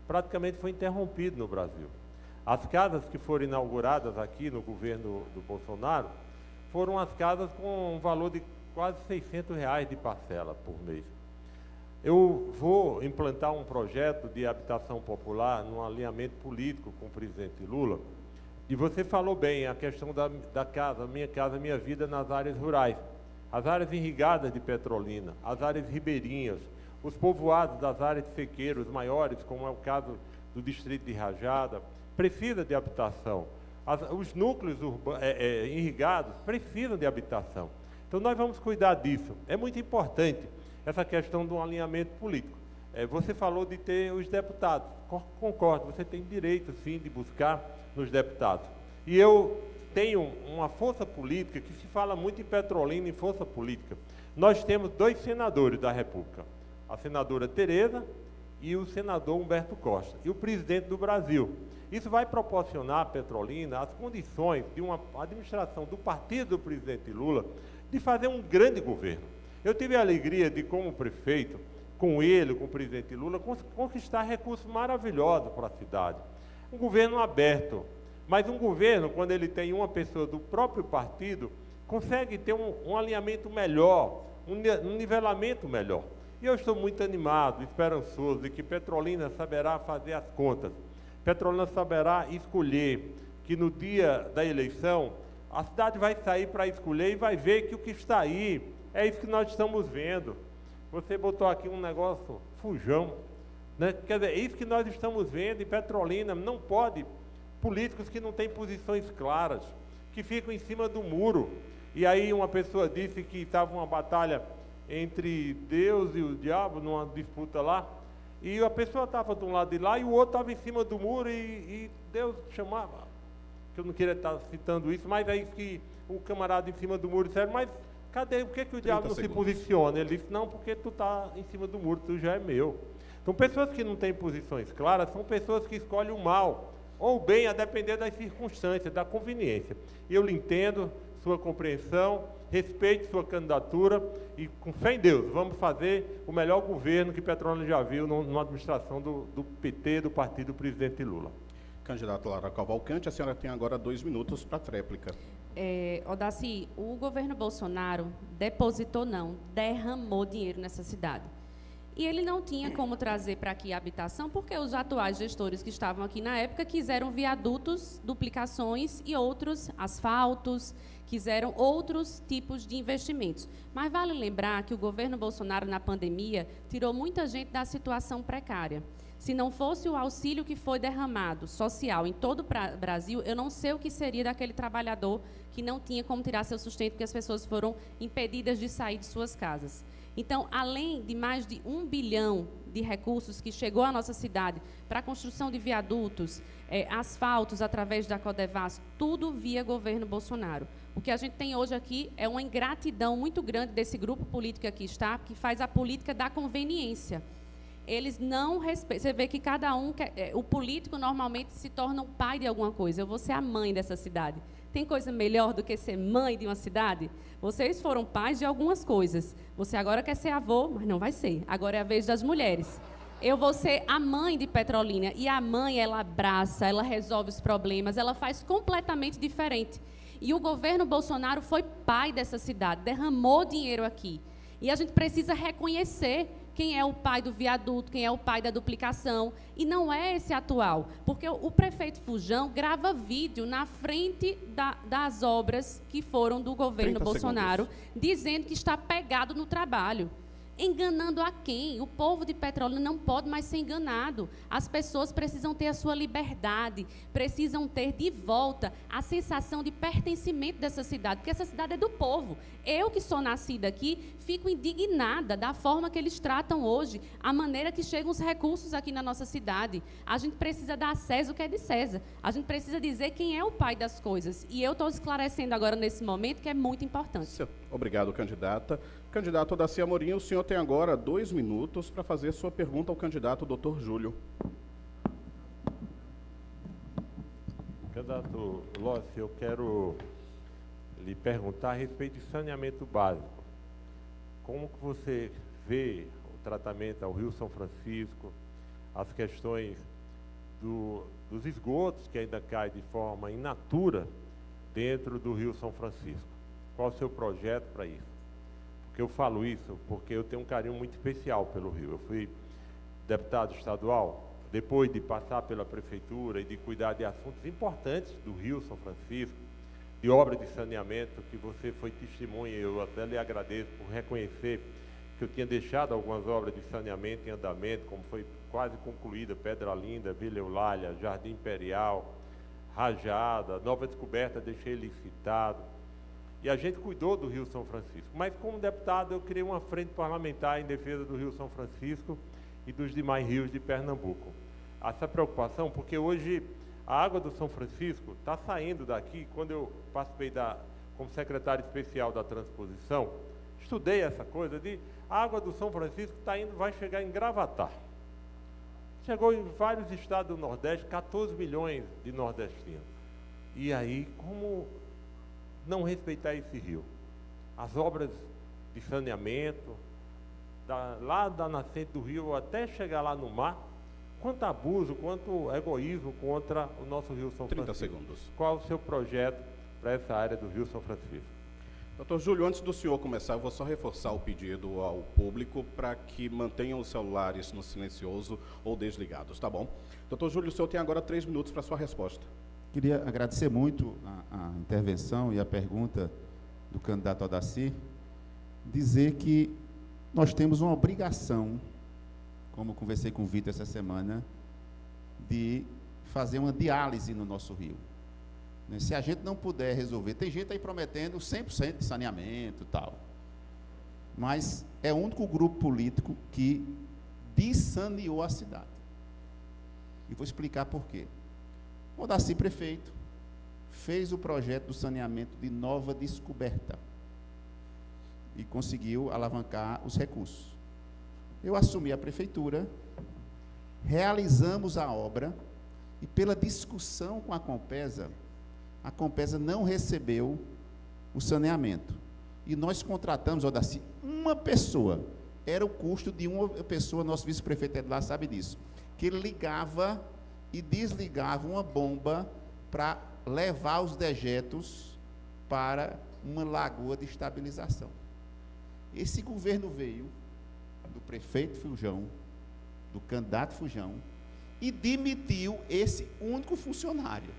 praticamente foi interrompido no Brasil. As casas que foram inauguradas aqui no governo do Bolsonaro foram as casas com um valor de quase R$600 de parcela por mês. Eu vou implantar um projeto de habitação popular num alinhamento político com o presidente Lula. E você falou bem a questão da casa Minha Vida nas áreas rurais. As áreas irrigadas de Petrolina, as áreas ribeirinhas, os povoados das áreas de sequeiros maiores, como é o caso do distrito de Rajada, precisa de habitação. Os núcleos irrigados precisam de habitação. Então, nós vamos cuidar disso. É muito importante essa questão do alinhamento político. Você falou de ter os deputados. Concordo, você tem direito, sim, de buscar nos deputados. E eu tenho uma força política que se fala muito em Petrolina, em força política. Nós temos 2 senadores da República, a senadora Tereza e o senador Humberto Costa, e o presidente do Brasil. Isso vai proporcionar à Petrolina as condições de uma administração do partido do presidente Lula de fazer um grande governo. Eu tive a alegria de, como prefeito, com ele, com o presidente Lula, conquistar recursos maravilhosos para a cidade. Um governo aberto, mas um governo, quando ele tem uma pessoa do próprio partido, consegue ter um alinhamento melhor, um nivelamento melhor. E eu estou muito animado, esperançoso, de que Petrolina saberá fazer as contas. Petrolina saberá escolher, que no dia da eleição, a cidade vai sair para escolher e vai ver que o que está aí é isso que nós estamos vendo. Você botou aqui um negócio fujão, né? Quer dizer, é isso que nós estamos vendo, e Petrolina não pode, políticos que não têm posições claras, que ficam em cima do muro. E aí uma pessoa disse que estava uma batalha entre Deus e o diabo, numa disputa lá, e a pessoa estava de um lado de lá e o outro estava em cima do muro, e Deus chamava, que eu não queria estar citando isso, mas aí que o camarada em cima do muro disse, mas cadê, por que o diabo não se posiciona? Ele disse, não, porque tu está em cima do muro, tu já é meu. Então, pessoas que não têm posições claras são pessoas que escolhem o mal, ou o bem, a depender das circunstâncias, da conveniência. E eu lhe entendo, sua compreensão, respeite sua candidatura e, com fé em Deus, vamos fazer o melhor governo que Petrolina já viu na administração do PT, do partido do presidente Lula. Candidata Lara Cavalcante, a senhora tem agora 2 minutos para a tréplica. Odaci, o governo Bolsonaro depositou, não, derramou dinheiro nessa cidade. E ele não tinha como trazer para aqui a habitação, porque os atuais gestores que estavam aqui na época quiseram viadutos, duplicações e outros asfaltos, quiseram outros tipos de investimentos. Mas vale lembrar que o governo Bolsonaro, na pandemia, tirou muita gente da situação precária. Se não fosse o auxílio que foi derramado, social, em todo o Brasil, eu não sei o que seria daquele trabalhador que não tinha como tirar seu sustento, porque as pessoas foram impedidas de sair de suas casas. Então, além de mais de 1 bilhão de recursos que chegou à nossa cidade para a construção de viadutos, asfaltos através da Codevas, tudo via governo Bolsonaro. O que a gente tem hoje aqui é uma ingratidão muito grande desse grupo político que aqui está, que faz a política da conveniência. Eles não respeitam. Você vê que cada um, o político normalmente se torna o pai de alguma coisa. Eu vou ser a mãe dessa cidade. Tem coisa melhor do que ser mãe de uma cidade? Vocês foram pais de algumas coisas. Você agora quer ser avô, mas não vai ser. Agora é a vez das mulheres. Eu vou ser a mãe de Petrolina. E a mãe, ela abraça, ela resolve os problemas, ela faz completamente diferente. E o governo Bolsonaro foi pai dessa cidade, derramou dinheiro aqui. E a gente precisa reconhecer quem é o pai do viaduto, quem é o pai da duplicação, e não é esse atual, porque o prefeito Fujão grava vídeo na frente das obras que foram do governo Bolsonaro, dizendo que está pegado no trabalho. Enganando a quem? O povo de Petrolina não pode mais ser enganado. As pessoas precisam ter a sua liberdade, precisam ter de volta a sensação de pertencimento dessa cidade, porque essa cidade é do povo. Eu, que sou nascida aqui, fico indignada da forma que eles tratam hoje, a maneira que chegam os recursos aqui na nossa cidade. A gente precisa dar a César o que é de César. A gente precisa dizer quem é o pai das coisas. E eu estou esclarecendo agora, nesse momento, que é muito importante. Obrigado, candidata. Candidato Odaci Amorim, o senhor tem agora 2 minutos para fazer sua pergunta ao candidato Dr. Júlio. Candidato Lossi, eu quero lhe perguntar a respeito de saneamento básico. Como que você vê o tratamento ao Rio São Francisco, as questões dos esgotos que ainda caem de forma in natura dentro do Rio São Francisco? Qual o seu projeto para isso? Porque eu falo isso porque eu tenho um carinho muito especial pelo Rio. Eu fui deputado estadual, depois de passar pela prefeitura e de cuidar de assuntos importantes do Rio São Francisco, de obra de saneamento, que você foi testemunha, eu até lhe agradeço por reconhecer que eu tinha deixado algumas obras de saneamento em andamento, como foi quase concluída Pedra Linda, Vila Eulália, Jardim Imperial, Rajada, Nova Descoberta, deixei licitado. E a gente cuidou do Rio São Francisco. Mas, como deputado, eu criei uma frente parlamentar em defesa do Rio São Francisco e dos demais rios de Pernambuco. Essa preocupação, porque hoje a água do São Francisco está saindo daqui. Quando eu participei como secretário especial da transposição, estudei essa coisa de a água do São Francisco vai chegar em Gravatar. Chegou em vários estados do Nordeste, 14 milhões de nordestinos. E aí, como não respeitar esse rio? As obras de saneamento, lá da nascente do rio até chegar lá no mar, quanto abuso, quanto egoísmo contra o nosso Rio São Francisco. 30 segundos. Qual o seu projeto para essa área do Rio São Francisco? Doutor Júlio, antes do senhor começar, eu vou só reforçar o pedido ao público para que mantenham os celulares no silencioso ou desligados, tá bom? Doutor Júlio, o senhor tem agora 3 minutos para a sua resposta. Queria agradecer muito a intervenção e a pergunta do candidato Odaci, dizer que nós temos uma obrigação, como conversei com o Vitor essa semana, de fazer uma diálise no nosso rio. Se a gente não puder resolver, tem gente aí prometendo 100% de saneamento e tal, mas é o único grupo político que dessaneou a cidade. E vou explicar por quê. O Odaci, prefeito, fez o projeto do saneamento de Nova Descoberta e conseguiu alavancar os recursos. Eu assumi a prefeitura, realizamos a obra e, pela discussão com a Compesa não recebeu o saneamento. E nós contratamos, Odaci, uma pessoa. Era o custo de uma pessoa, nosso vice-prefeito Edlar sabe disso, que ele ligava e desligava uma bomba para levar os dejetos para uma lagoa de estabilização. Esse governo veio do prefeito Fujão, do candidato Fujão, e demitiu esse único funcionário.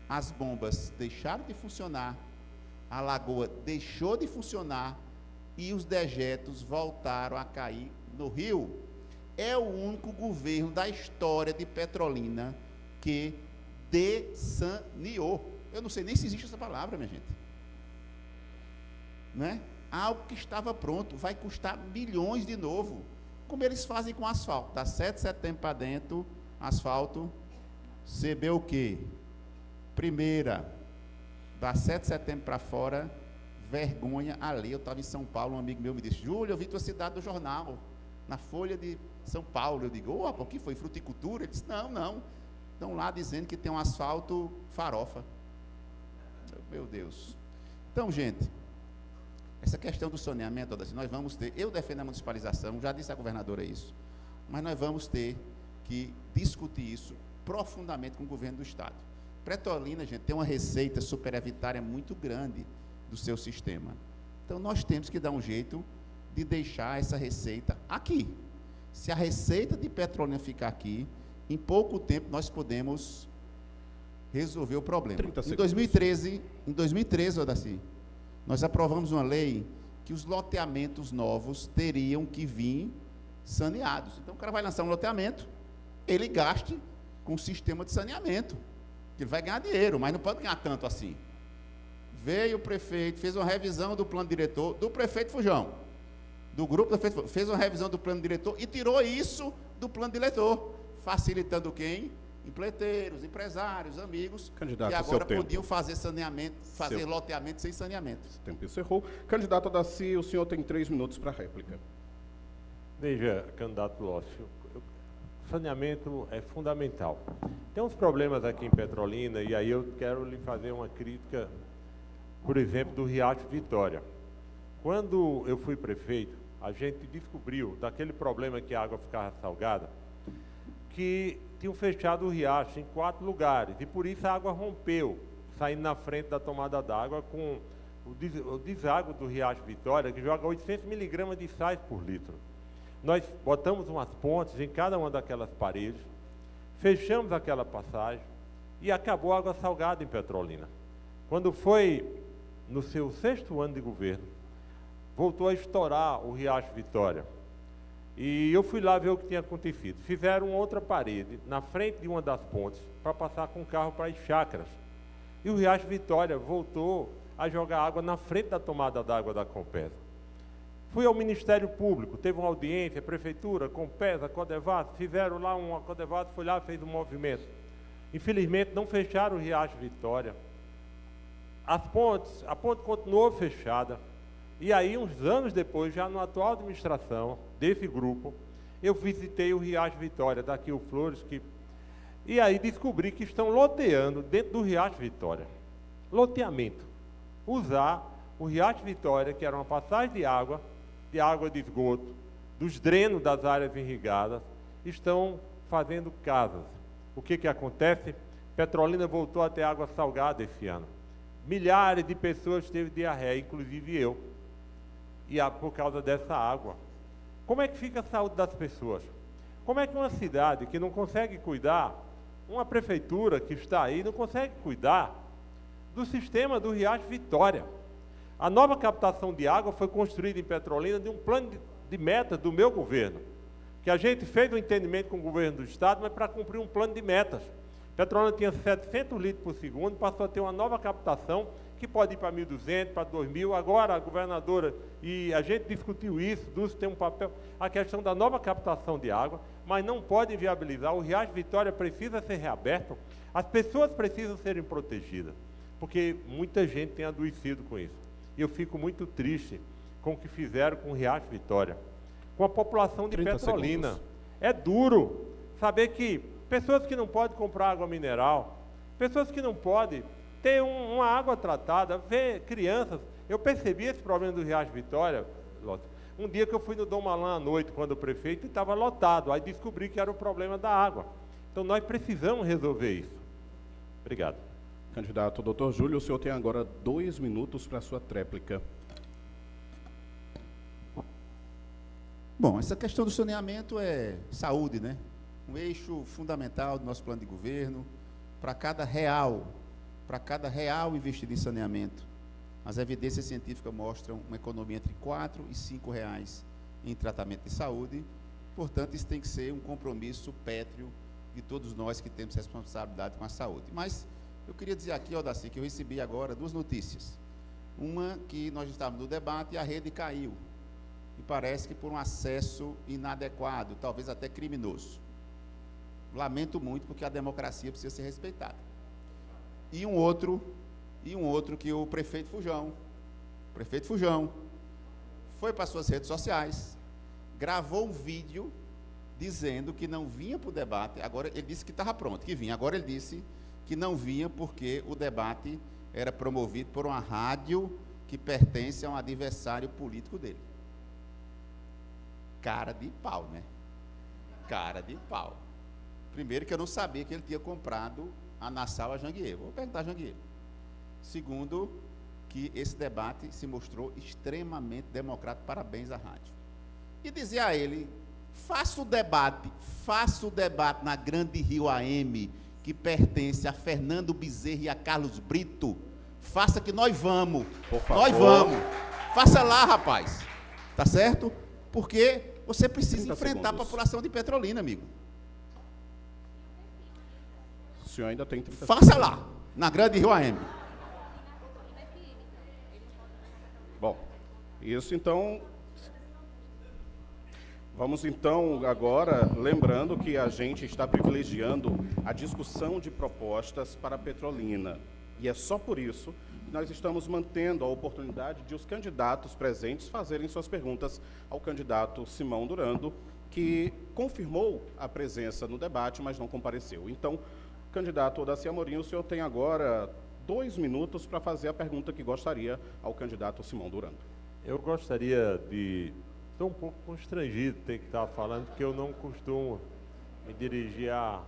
As bombas deixaram de funcionar, a lagoa deixou de funcionar e os dejetos voltaram a cair no rio. É o único governo da história de Petrolina que dessaneou. Eu não sei nem se existe essa palavra, minha gente. Não é? Algo que estava pronto, vai custar milhões de novo. Como eles fazem com asfalto. Dá 7 de setembro para dentro, asfalto, CB o quê? Primeira. Dá 7 de setembro para fora, vergonha ali. Eu estava em São Paulo, um amigo meu me disse, Júlio, eu vi tua cidade do jornal, na Folha de São Paulo. Eu digo, opa, o que foi? Fruticultura? Ele disse, não. Estão lá dizendo que tem um asfalto farofa. Meu Deus. Então, gente, essa questão do saneamento, nós vamos ter, eu defendo a municipalização, já disse a governadora isso, mas nós vamos ter que discutir isso profundamente com o governo do Estado. Petrolina, gente, tem uma receita superavitária muito grande do seu sistema. Então, nós temos que dar um jeito de deixar essa receita aqui. Se a receita de Petrolina ficar aqui, em pouco tempo nós podemos resolver o problema. Em 2013, Odaci, nós aprovamos uma lei que os loteamentos novos teriam que vir saneados. Então, o cara vai lançar um loteamento, ele gaste com o sistema de saneamento, que ele vai ganhar dinheiro, mas não pode ganhar tanto assim. Veio o prefeito, fez uma revisão do plano diretor, do prefeito Fujão, do grupo do prefeito, fez uma revisão do plano diretor e tirou isso do plano diretor, facilitando quem? Empreiteiros, empresários, amigos, Candidato, que agora seu podiam fazer saneamento, fazer loteamento sem saneamento. O tempo encerrou. Candidato Odaci, o senhor tem 3 minutos para a réplica. Veja, candidato Lócio, saneamento é fundamental. Tem uns problemas aqui em Petrolina, e aí eu quero lhe fazer uma crítica, por exemplo, do Riacho Vitória. Quando eu fui prefeito, a gente descobriu, daquele problema que a água ficava salgada, que tinham fechado o riacho em 4 lugares, e por isso a água rompeu, saindo na frente da tomada d'água com o deságua do Riacho Vitória, que joga 800 miligramas de sais por litro. Nós botamos umas pontes em cada uma daquelas paredes, fechamos aquela passagem e acabou a água salgada em Petrolina. Quando foi no seu 6º ano de governo, voltou a estourar o Riacho Vitória. E eu fui lá ver o que tinha acontecido. Fizeram outra parede na frente de uma das pontes para passar com o carro para as chácaras. E o Riacho Vitória voltou a jogar água na frente da tomada d'água da Compesa. Fui ao Ministério Público, teve uma audiência, Prefeitura, Compesa, Codevasf, fizeram lá a Codevasf foi lá, fez um movimento. Infelizmente, não fecharam o Riacho Vitória. A ponte continuou fechada. E aí, uns anos depois, já na atual administração desse grupo, eu visitei o Riacho Vitória, daqui o Flores, e aí descobri que estão loteando dentro do Riacho Vitória. Loteamento. Usar o Riacho Vitória, que era uma passagem de água de esgoto, dos drenos das áreas irrigadas, estão fazendo casas. O que acontece? Petrolina voltou a ter água salgada esse ano. Milhares de pessoas teve diarreia, inclusive eu. E por causa dessa água. Como é que fica a saúde das pessoas? Como é que uma cidade que não consegue cuidar, uma prefeitura que está aí, não consegue cuidar do sistema do Riacho Vitória? A nova captação de água foi construída em Petrolina de um plano de metas do meu governo, que a gente fez um entendimento com o governo do Estado, mas para cumprir um plano de metas. Petrolina tinha 700 litros por segundo, passou a ter uma nova captação, que pode ir para 1.200, para 2.000, agora a governadora, e a gente discutiu isso, Dulce tem um papel, a questão da nova captação de água, mas não pode inviabilizar, o Riacho Vitória precisa ser reaberto, as pessoas precisam serem protegidas, porque muita gente tem adoecido com isso. E eu fico muito triste com o que fizeram com o Riacho Vitória, com a população de Petrolina. Segundos. É duro saber que pessoas que não podem comprar água mineral, pessoas que não podem ter uma água tratada, ver crianças. Eu percebi esse problema do Riacho Vitória, um dia que eu fui no Dom Malan à noite, quando o prefeito estava lotado, aí descobri que era o problema da água. Então nós precisamos resolver isso. Obrigado. Candidato Dr. Júlio, o senhor tem agora 2 minutos para a sua tréplica. Bom, essa questão do saneamento é saúde, né? Um eixo fundamental do nosso plano de governo. Para cada real investido em saneamento, as evidências científicas mostram uma economia entre R$ 4 e R$ 5 em tratamento de saúde. Portanto, isso tem que ser um compromisso pétreo de todos nós que temos responsabilidade com a saúde. Mas eu queria dizer aqui, Odaci, que eu recebi agora 2 notícias. Uma que nós estávamos no debate e a rede caiu. E parece que por um acesso inadequado, talvez até criminoso. Lamento muito, porque a democracia precisa ser respeitada. E um outro que o prefeito Fujão, foi para suas redes sociais, gravou um vídeo dizendo que não vinha para o debate. Agora ele disse que estava pronto, que vinha. Agora ele disse que não vinha porque o debate era promovido por uma rádio que pertence a um adversário político dele. Cara de pau, né? Cara de pau. Primeiro, que eu não sabia que ele tinha comprado a Nassau a Janguier. Vou perguntar a Janguier. Segundo, que esse debate se mostrou extremamente democrático. Parabéns à rádio. E dizer a ele, faça o debate na Grande Rio AM, que pertence a Fernando Bezerra e a Carlos Brito. Faça que nós vamos. Por favor. Nós vamos. Faça lá, rapaz. Tá certo? Porque você precisa 30 enfrentar segundos. a população de Petrolina, amigo. O senhor ainda tem 30 Faça lá, na Grande Rio AM. Bom, isso então. Vamos então agora, lembrando que a gente está privilegiando a discussão de propostas para Petrolina. E é só por isso que nós estamos mantendo a oportunidade de os candidatos presentes fazerem suas perguntas ao candidato Simão Durando, que confirmou a presença no debate, mas não compareceu. Então, candidato Odaci Amorim, o senhor tem agora 2 minutos para fazer a pergunta que gostaria ao candidato Simão Durando. Eu gostaria de... Estou um pouco constrangido de ter que estar falando, porque eu não costumo me dirigir a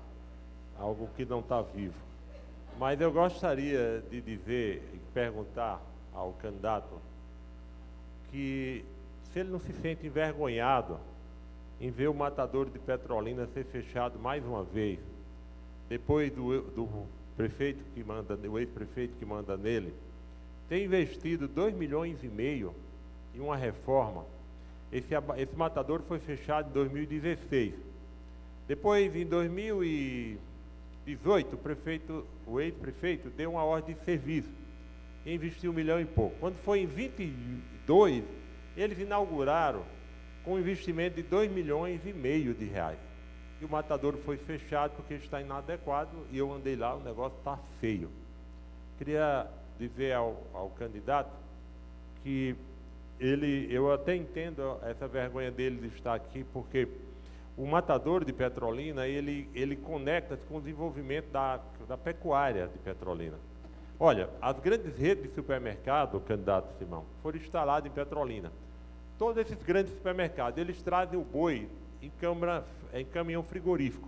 algo que não está vivo. Mas eu gostaria de dizer e perguntar ao candidato que se ele não se sente envergonhado em ver o matadouro de Petrolina ser fechado mais uma vez, depois do prefeito que manda, o ex-prefeito que manda nele, ter investido 2,5 milhões em uma reforma. Esse matadouro foi fechado em 2016. Depois, em 2018, o ex-prefeito deu uma ordem de serviço e investiu 1 milhão e pouco. Quando foi em 22, eles inauguraram com um investimento de 2,5 milhões de reais. E o matadouro foi fechado porque está inadequado e eu andei lá, o negócio está feio. Queria dizer ao candidato que eu até entendo essa vergonha dele de estar aqui, porque o matadouro de Petrolina, ele conecta-se com o desenvolvimento da pecuária de Petrolina. Olha, as grandes redes de supermercado, candidato Simão, foram instaladas em Petrolina. Todos esses grandes supermercados, eles trazem o boi em caminhão frigorífico.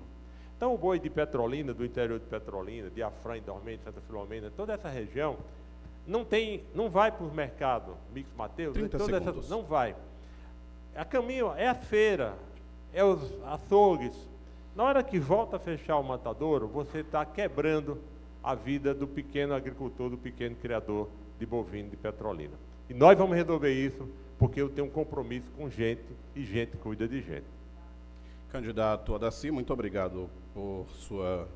Então, o boi de Petrolina, do interior de Petrolina, de Afrã, Dormente, Santa Filomena, toda essa região, não vai para o mercado, Mix Mateus, 30 segundos. Não vai. A caminho é a feira, é os açougues. Na hora que volta a fechar o matadouro, você está quebrando a vida do pequeno agricultor, do pequeno criador de bovino de Petrolina. E nós vamos resolver isso, porque eu tenho um compromisso com gente, e gente cuida de gente. Candidato Odaci, muito obrigado por sua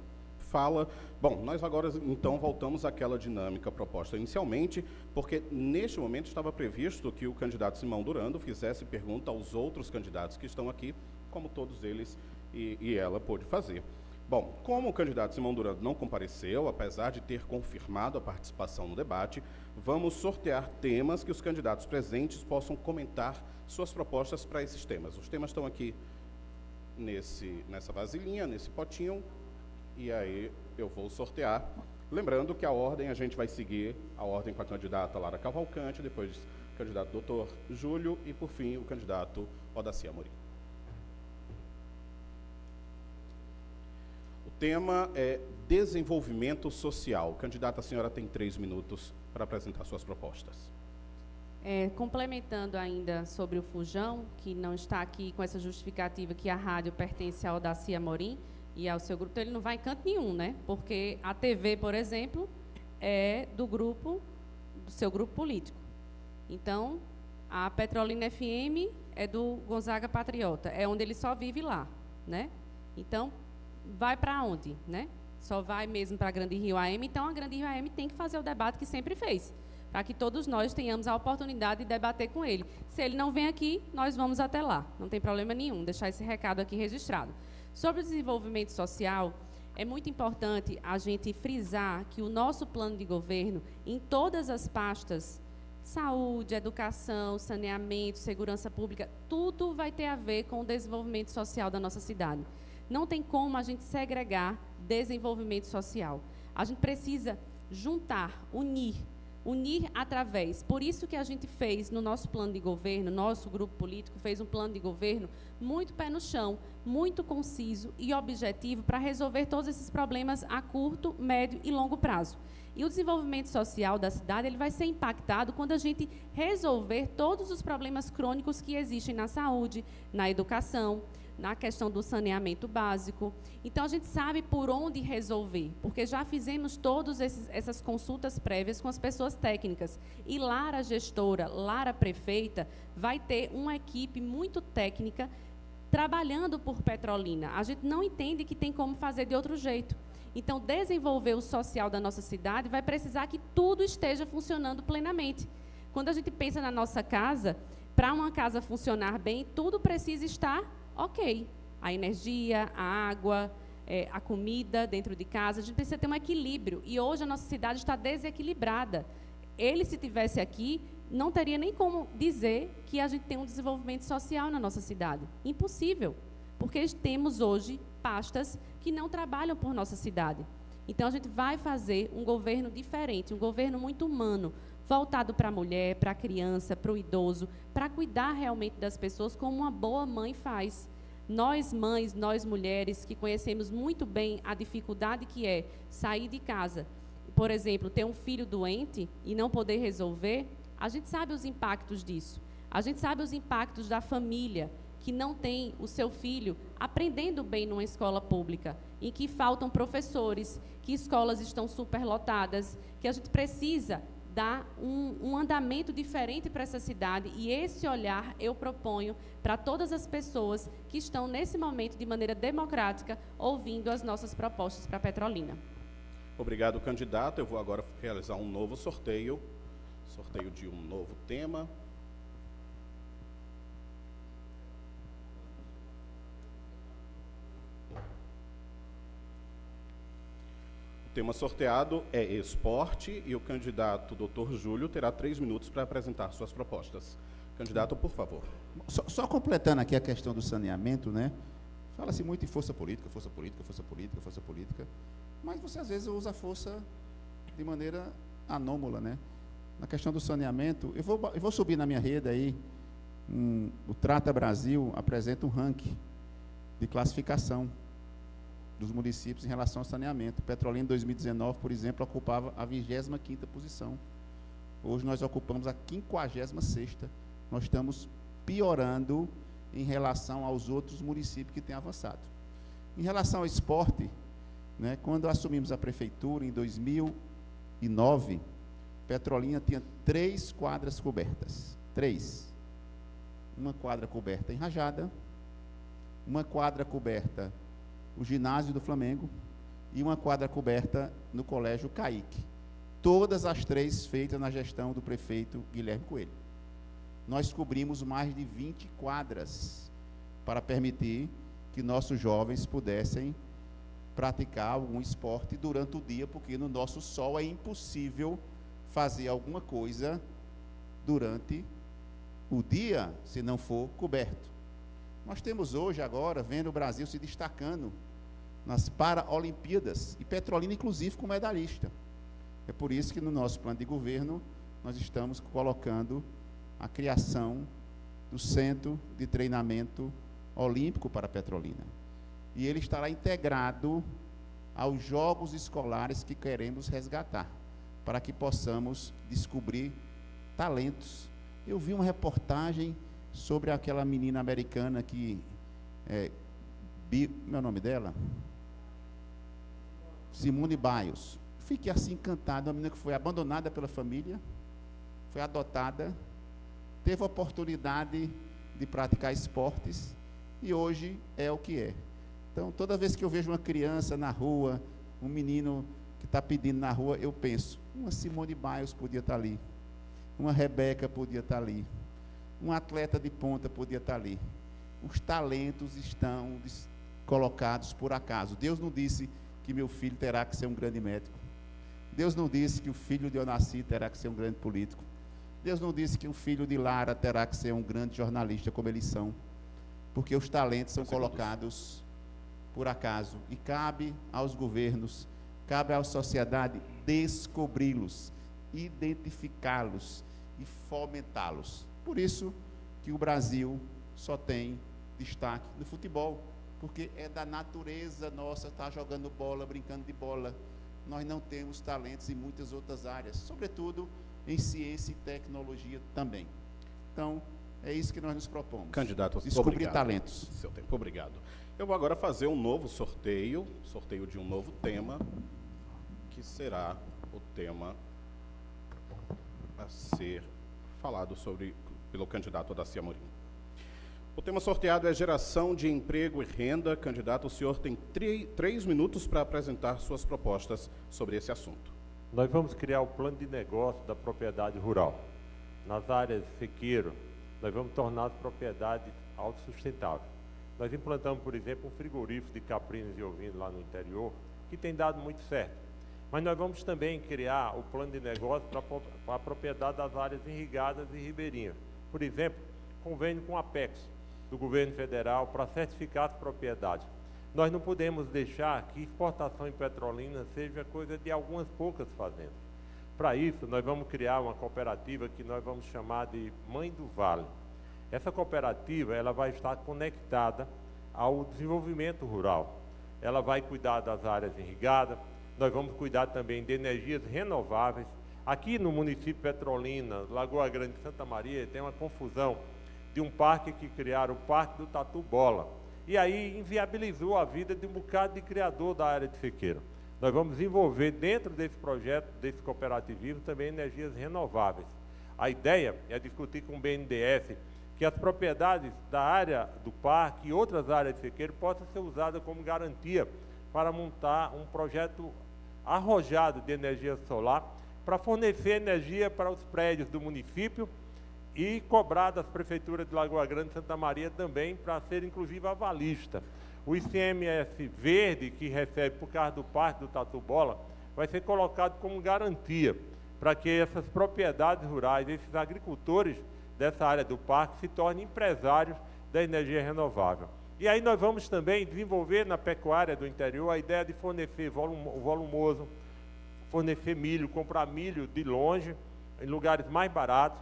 fala. Bom, nós agora então voltamos àquela dinâmica proposta inicialmente, porque neste momento estava previsto que o candidato Simão Durando fizesse pergunta aos outros candidatos que estão aqui, como todos eles, e ela pôde fazer. Bom, como o candidato Simão Durando não compareceu, apesar de ter confirmado a participação no debate, vamos sortear temas que os candidatos presentes possam comentar suas propostas para esses temas. Os temas estão aqui nessa vasilhinha, nesse potinho, e aí eu vou sortear. Lembrando que a ordem, a gente vai seguir a ordem com a candidata Lara Cavalcante, depois o candidato Dr. Júlio e, por fim, o candidato Odaci Amorim. O tema é desenvolvimento social. Candidata, a senhora tem 3 minutos para apresentar suas propostas. Complementando ainda sobre o Fujão, que não está aqui com essa justificativa que a rádio pertence ao Odaci Amorim e ao seu grupo, então ele não vai em canto nenhum, né? Porque a TV, por exemplo, é do seu grupo político. Então, a Petrolina FM é do Gonzaga Patriota, é onde ele só vive lá, né? Então, vai para onde, né? Só vai mesmo para a Grande Rio AM, então a Grande Rio AM tem que fazer o debate que sempre fez, para que todos nós tenhamos a oportunidade de debater com ele. Se ele não vem aqui, nós vamos até lá, não tem problema nenhum, deixar esse recado aqui registrado. Sobre o desenvolvimento social, é muito importante a gente frisar que o nosso plano de governo, em todas as pastas, saúde, educação, saneamento, segurança pública, tudo vai ter a ver com o desenvolvimento social da nossa cidade. Não tem como a gente segregar desenvolvimento social. A gente precisa juntar, unir através. Por isso que a gente fez no nosso plano de governo, nosso grupo político fez um plano de governo muito pé no chão, muito conciso e objetivo para resolver todos esses problemas a curto, médio e longo prazo. E o desenvolvimento social da cidade ele vai ser impactado quando a gente resolver todos os problemas crônicos que existem na saúde, na educação, na questão do saneamento básico. Então, a gente sabe por onde resolver, porque já fizemos todas essas consultas prévias com as pessoas técnicas. E Lara, gestora, Lara, prefeita, vai ter uma equipe muito técnica trabalhando por Petrolina. A gente não entende que tem como fazer de outro jeito. Então, desenvolver o social da nossa cidade vai precisar que tudo esteja funcionando plenamente. Quando a gente pensa na nossa casa, para uma casa funcionar bem, tudo precisa estar ok. A energia, a água, a comida dentro de casa, a gente precisa ter um equilíbrio. E hoje a nossa cidade está desequilibrada. Ele, se tivesse aqui, não teria nem como dizer que a gente tem um desenvolvimento social na nossa cidade. Impossível, porque temos hoje pastas que não trabalham por nossa cidade. Então, a gente vai fazer um governo diferente, um governo muito humano, voltado para a mulher, para a criança, para o idoso, para cuidar realmente das pessoas como uma boa mãe faz. Nós mães, nós mulheres, que conhecemos muito bem a dificuldade que é sair de casa, por exemplo, ter um filho doente e não poder resolver, a gente sabe os impactos disso. A gente sabe os impactos da família que não tem o seu filho aprendendo bem numa escola pública, em que faltam professores, que escolas estão superlotadas, que a gente precisa dar um andamento diferente para essa cidade, e esse olhar eu proponho para todas as pessoas que estão, nesse momento, de maneira democrática, ouvindo as nossas propostas para Petrolina. Obrigado, candidato. Eu vou agora realizar um novo sorteio de um novo tema. O tema sorteado é esporte e o candidato Dr. Júlio terá 3 minutos para apresentar suas propostas. Candidato, por favor. Só completando aqui a questão do saneamento, né? Fala-se muito em força política, força política, força política, força política, mas você às vezes usa a força de maneira anômala, né? Na questão do saneamento, eu vou subir na minha rede aí, o Trata Brasil apresenta um ranking de classificação dos municípios em relação ao saneamento. Petrolina, em 2019, por exemplo, ocupava a 25ª posição. Hoje nós ocupamos a 56ª. Nós estamos piorando em relação aos outros municípios que têm avançado. Em relação ao esporte, né, quando assumimos a prefeitura, em 2009, Petrolina tinha 3 quadras cobertas. 3. Uma quadra coberta em Rajada, uma quadra coberta o ginásio do Flamengo e uma quadra coberta no Colégio Caique. Todas as 3 feitas na gestão do prefeito Guilherme Coelho. Nós cobrimos mais de 20 quadras para permitir que nossos jovens pudessem praticar algum esporte durante o dia, porque no nosso sol é impossível fazer alguma coisa durante o dia, se não for coberto. Nós temos hoje, agora, vendo o Brasil se destacando nas Paralimpíadas, e Petrolina, inclusive, como medalhista. É por isso que no nosso plano de governo, nós estamos colocando a criação do Centro de Treinamento Olímpico para Petrolina. E ele estará integrado aos jogos escolares que queremos resgatar, para que possamos descobrir talentos. Eu vi uma reportagem sobre aquela menina americana que, meu nome dela? Simone Biles. Fiquei assim encantado, uma menina que foi abandonada pela família, foi adotada, teve a oportunidade de praticar esportes e hoje é o que é. Então, toda vez que eu vejo uma criança na rua, um menino que está pedindo na rua, eu penso, uma Simone Biles podia estar ali, uma Rebeca podia estar ali, um atleta de ponta podia estar ali. Os talentos estão colocados por acaso. Deus não disse que meu filho terá que ser um grande médico. Deus não disse que o filho de Onassi terá que ser um grande político. Deus não disse que o filho de Lara terá que ser um grande jornalista, como eles são. Porque os talentos são colocados por acaso. E cabe aos governos, cabe à sociedade descobri-los, identificá-los e fomentá-los. Por isso que o Brasil só tem destaque no futebol, porque é da natureza nossa estar jogando bola, brincando de bola. nós não temos talentos em muitas outras áreas, sobretudo em ciência e tecnologia também. Então, é isso que nós nos propomos. Candidato, descobrir obrigado. talentos. Seu tempo, obrigado. Eu vou agora fazer um novo sorteio de um novo tema, que será o tema a ser falado pelo candidato Odaci Amorim. O tema sorteado é geração de emprego e renda. Candidato, o senhor tem 3 minutos para apresentar suas propostas sobre esse assunto. Nós vamos criar o plano de negócio da propriedade rural. Nas áreas sequeiro, nós vamos tornar as propriedades autossustentáveis. Nós implantamos, por exemplo, um frigorífico de caprinos e ovinos lá no interior, que tem dado muito certo. Mas nós vamos também criar o plano de negócio para a propriedade das áreas irrigadas e ribeirinhas. Por exemplo, convênio com a Apex, do governo federal, para certificar as propriedades. Nós não podemos deixar que exportação em Petrolina seja coisa de algumas poucas fazendas. Para isso, nós vamos criar uma cooperativa que nós vamos chamar de Mãe do Vale. Essa cooperativa ela vai estar conectada ao desenvolvimento rural. Ela vai cuidar das áreas irrigadas, nós vamos cuidar também de energias renováveis. Aqui no município de Petrolina, Lagoa Grande e Santa Maria, tem uma confusão de um parque que criaram, o Parque do Tatu Bola. E aí inviabilizou a vida de um bocado de criador da área de sequeiro. Nós vamos desenvolver dentro desse projeto, desse cooperativismo, também energias renováveis. A ideia é discutir com o BNDES que as propriedades da área do parque e outras áreas de sequeiro possam ser usadas como garantia para montar um projeto arrojado de energia solar para fornecer energia para os prédios do município e cobrar das prefeituras de Lagoa Grande e Santa Maria também para ser inclusive avalista. O ICMS verde que recebe por causa do parque do Tatu Bola vai ser colocado como garantia para que essas propriedades rurais, esses agricultores dessa área do parque se tornem empresários da energia renovável. E aí nós vamos também desenvolver na pecuária do interior a ideia de fornecer volumoso, fornecer milho, comprar milho de longe, em lugares mais baratos,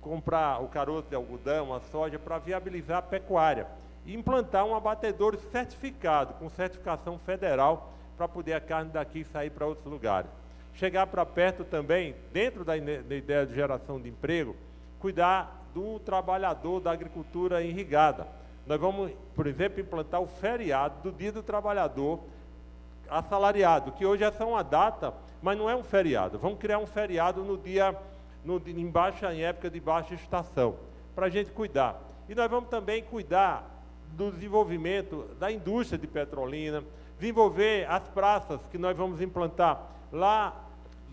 comprar o caroço de algodão, a soja, para viabilizar a pecuária. E implantar um abatedouro certificado, com certificação federal, para poder a carne daqui sair para outros lugares. Chegar para perto também, dentro da ideia de geração de emprego, cuidar do trabalhador da agricultura irrigada. Nós vamos, por exemplo, implantar o feriado do Dia do Trabalhador assalariado, que hoje é só uma data, mas não é um feriado. Vamos criar um feriado em época de baixa estação, para a gente cuidar. E nós vamos também cuidar do desenvolvimento da indústria de Petrolina, desenvolver as praças que nós vamos implantar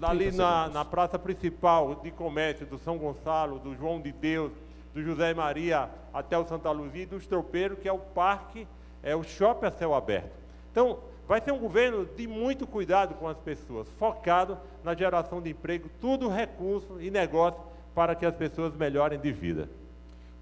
ali na praça principal de comércio do São Gonçalo, do João de Deus, do José Maria até o Santa Luzia e dos Tropeiros, que é o parque, é o shopping a céu aberto. Então, vai ser um governo de muito cuidado com as pessoas, focado na geração de emprego, tudo recurso e negócio para que as pessoas melhorem de vida.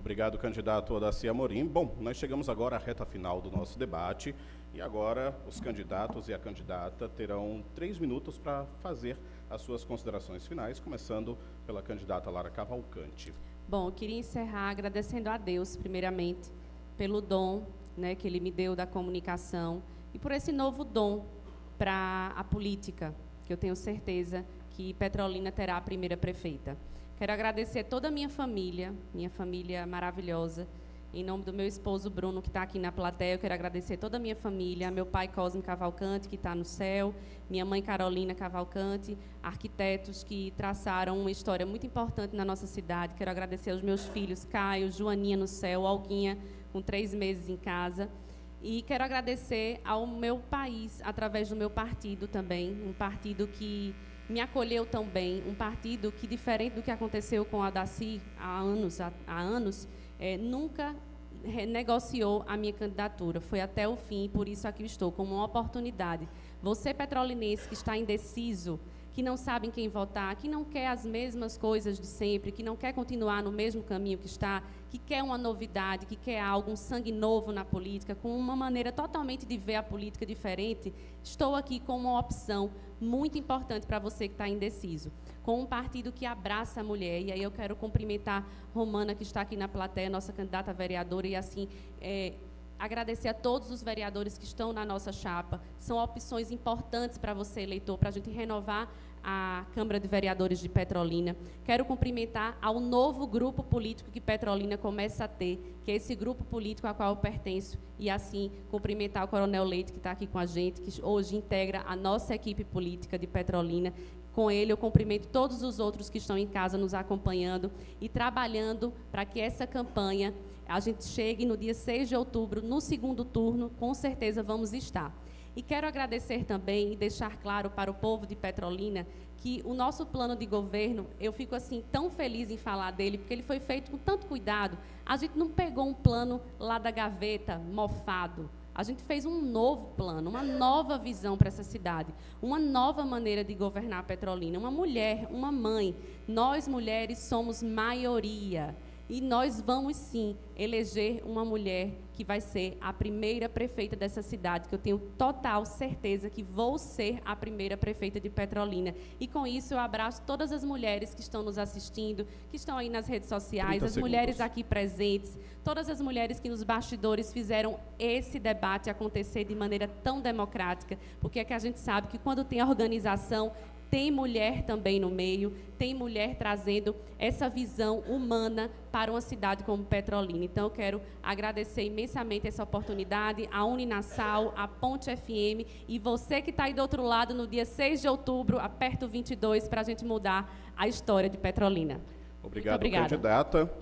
Obrigado, candidato Odaci Amorim. Bom, nós chegamos agora à reta final do nosso debate e agora os candidatos e a candidata terão 3 minutos para fazer as suas considerações finais, começando pela candidata Lara Cavalcante. Bom, eu queria encerrar agradecendo a Deus, primeiramente, pelo dom, né, que Ele me deu da comunicação e por esse novo dom para a política, que eu tenho certeza que Petrolina terá a primeira prefeita. Quero agradecer toda a minha família maravilhosa. Em nome do meu esposo Bruno, que está aqui na plateia, eu quero agradecer toda a minha família, meu pai Cosme Cavalcante, que está no céu, minha mãe Carolina Cavalcante, arquitetos que traçaram uma história muito importante na nossa cidade. Quero agradecer aos meus filhos, Caio, Joaninha no céu, Olguinha, com 3 meses em casa. E quero agradecer ao meu país, através do meu partido também, um partido que me acolheu tão bem, um partido que, diferente do que aconteceu com a Odaci há anos, nunca negociou a minha candidatura, foi até o fim, e por isso aqui estou, como uma oportunidade. Você, petrolinense, que está indeciso, que não sabe em quem votar, que não quer as mesmas coisas de sempre, que não quer continuar no mesmo caminho que está, que quer uma novidade, que quer algo, um sangue novo na política, com uma maneira totalmente de ver a política diferente, estou aqui com uma opção muito importante para você que está indeciso, com um partido que abraça a mulher. E aí eu quero cumprimentar Romana, que está aqui na plateia, nossa candidata a vereadora, e assim, agradecer a todos os vereadores que estão na nossa chapa. São opções importantes para você, eleitor, para a gente renovar a Câmara de Vereadores de Petrolina. Quero cumprimentar ao novo grupo político que Petrolina começa a ter, que é esse grupo político a qual eu pertenço, e assim cumprimentar o Coronel Leite, que está aqui com a gente, que hoje integra a nossa equipe política de Petrolina. Com ele, eu cumprimento todos os outros que estão em casa nos acompanhando e trabalhando para que essa campanha, a gente chegue no dia 6 de outubro, no segundo turno, com certeza vamos estar. E quero agradecer também e deixar claro para o povo de Petrolina que o nosso plano de governo, eu fico assim tão feliz em falar dele, porque ele foi feito com tanto cuidado. A gente não pegou um plano lá da gaveta, mofado. A gente fez um novo plano, uma nova visão para essa cidade, uma nova maneira de governar Petrolina. Uma mulher, uma mãe, nós mulheres somos maioria. E nós vamos, sim, eleger uma mulher que vai ser a primeira prefeita dessa cidade, que eu tenho total certeza que vou ser a primeira prefeita de Petrolina. E, com isso, eu abraço todas as mulheres que estão nos assistindo, que estão aí nas redes sociais, as mulheres aqui presentes, todas as mulheres que nos bastidores fizeram esse debate acontecer de maneira tão democrática, porque é que a gente sabe que, quando tem organização, tem mulher também no meio, tem mulher trazendo essa visão humana para uma cidade como Petrolina. Então, eu quero agradecer imensamente essa oportunidade, a Uninasal, a Ponte FM, e você que está aí do outro lado, no dia 6 de outubro, aperta o 22, para a gente mudar a história de Petrolina. Obrigado, candidata.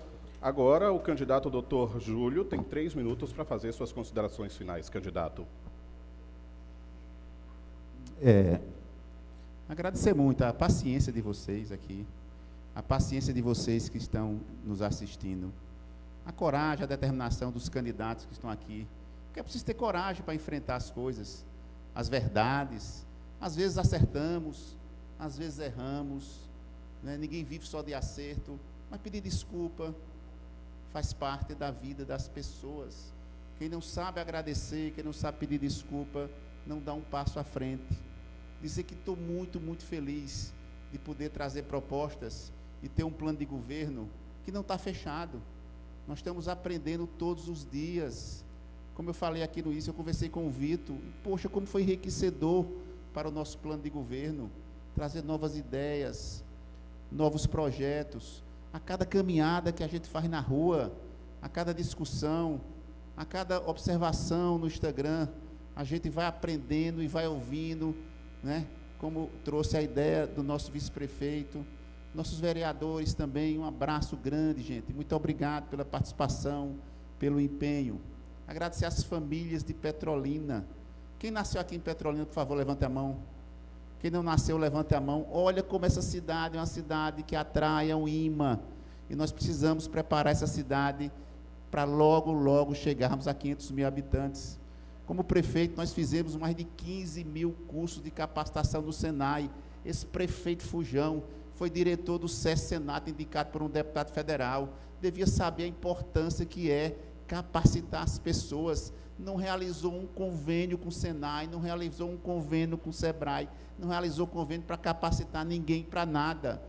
Agora, o candidato Dr. Júlio tem 3 minutos para fazer suas considerações finais. Candidato. Agradecer muito a paciência de vocês aqui, a paciência de vocês que estão nos assistindo, a coragem, a determinação dos candidatos que estão aqui, porque é preciso ter coragem para enfrentar as coisas, as verdades. Às vezes acertamos, às vezes erramos, né? Ninguém vive só de acerto, mas pedir desculpa faz parte da vida das pessoas. Quem não sabe agradecer, quem não sabe pedir desculpa, não dá um passo à frente. Dizer que estou muito, muito feliz de poder trazer propostas e ter um plano de governo que não está fechado. Nós estamos aprendendo todos os dias. Como eu falei aqui no início, eu conversei com o Vitor, e, poxa, como foi enriquecedor para o nosso plano de governo, trazer novas ideias, novos projetos. A cada caminhada que a gente faz na rua, a cada discussão, a cada observação no Instagram, a gente vai aprendendo e vai ouvindo, né? Como trouxe a ideia do nosso vice-prefeito, nossos vereadores também, um abraço grande, gente, muito obrigado pela participação, pelo empenho. Agradecer às famílias de Petrolina. Quem nasceu aqui em Petrolina, por favor, levante a mão. Quem não nasceu, levante a mão. Olha como essa cidade é uma cidade que atrai, é um imã, e nós precisamos preparar essa cidade para logo, logo chegarmos a 500 mil habitantes. Como prefeito, nós fizemos mais de 15 mil cursos de capacitação no Senai. Esse prefeito Fujão foi diretor do SESC Senato, indicado por um deputado federal. Devia saber a importância que é capacitar as pessoas. Não realizou um convênio com o Senai, não realizou um convênio com o Sebrae, não realizou convênio para capacitar ninguém para nada.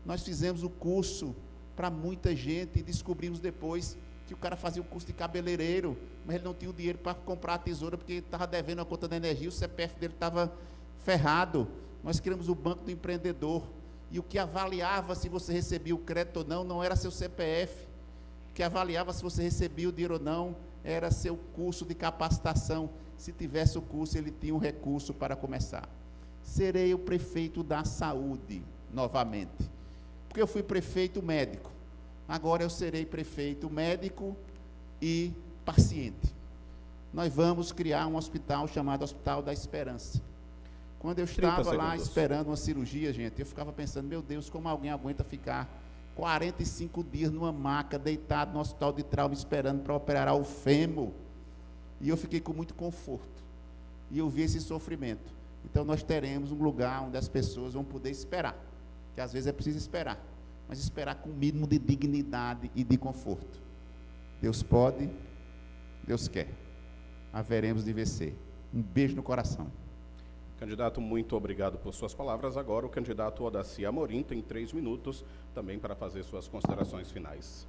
Nós fizemos o curso para muita gente e descobrimos depois que o cara fazia o curso de cabeleireiro, mas ele não tinha o dinheiro para comprar a tesoura, porque ele estava devendo a conta da energia, o CPF dele estava ferrado. Nós criamos o Banco do Empreendedor, e o que avaliava se você recebia o crédito ou não, não era seu CPF. O que avaliava se você recebia o dinheiro ou não, era seu curso de capacitação. Se tivesse o curso, ele tinha um recurso para começar. Serei o prefeito da saúde, novamente, porque eu fui prefeito médico. Agora eu serei prefeito médico e paciente. Nós vamos criar um hospital chamado Hospital da Esperança. Quando eu estava lá esperando uma cirurgia, gente, eu ficava pensando, meu Deus, como alguém aguenta ficar 45 dias numa maca, deitado no hospital de trauma, esperando para operar o fêmur. E eu fiquei com muito conforto. E eu vi esse sofrimento. Então nós teremos um lugar onde as pessoas vão poder esperar, que às vezes é preciso esperar, mas esperar com o mínimo de dignidade e de conforto. Deus pode, Deus quer. Haveremos de vencer. Um beijo no coração. Candidato, muito obrigado por suas palavras. Agora o candidato Odaci Amorim tem 3 minutos também para fazer suas considerações finais.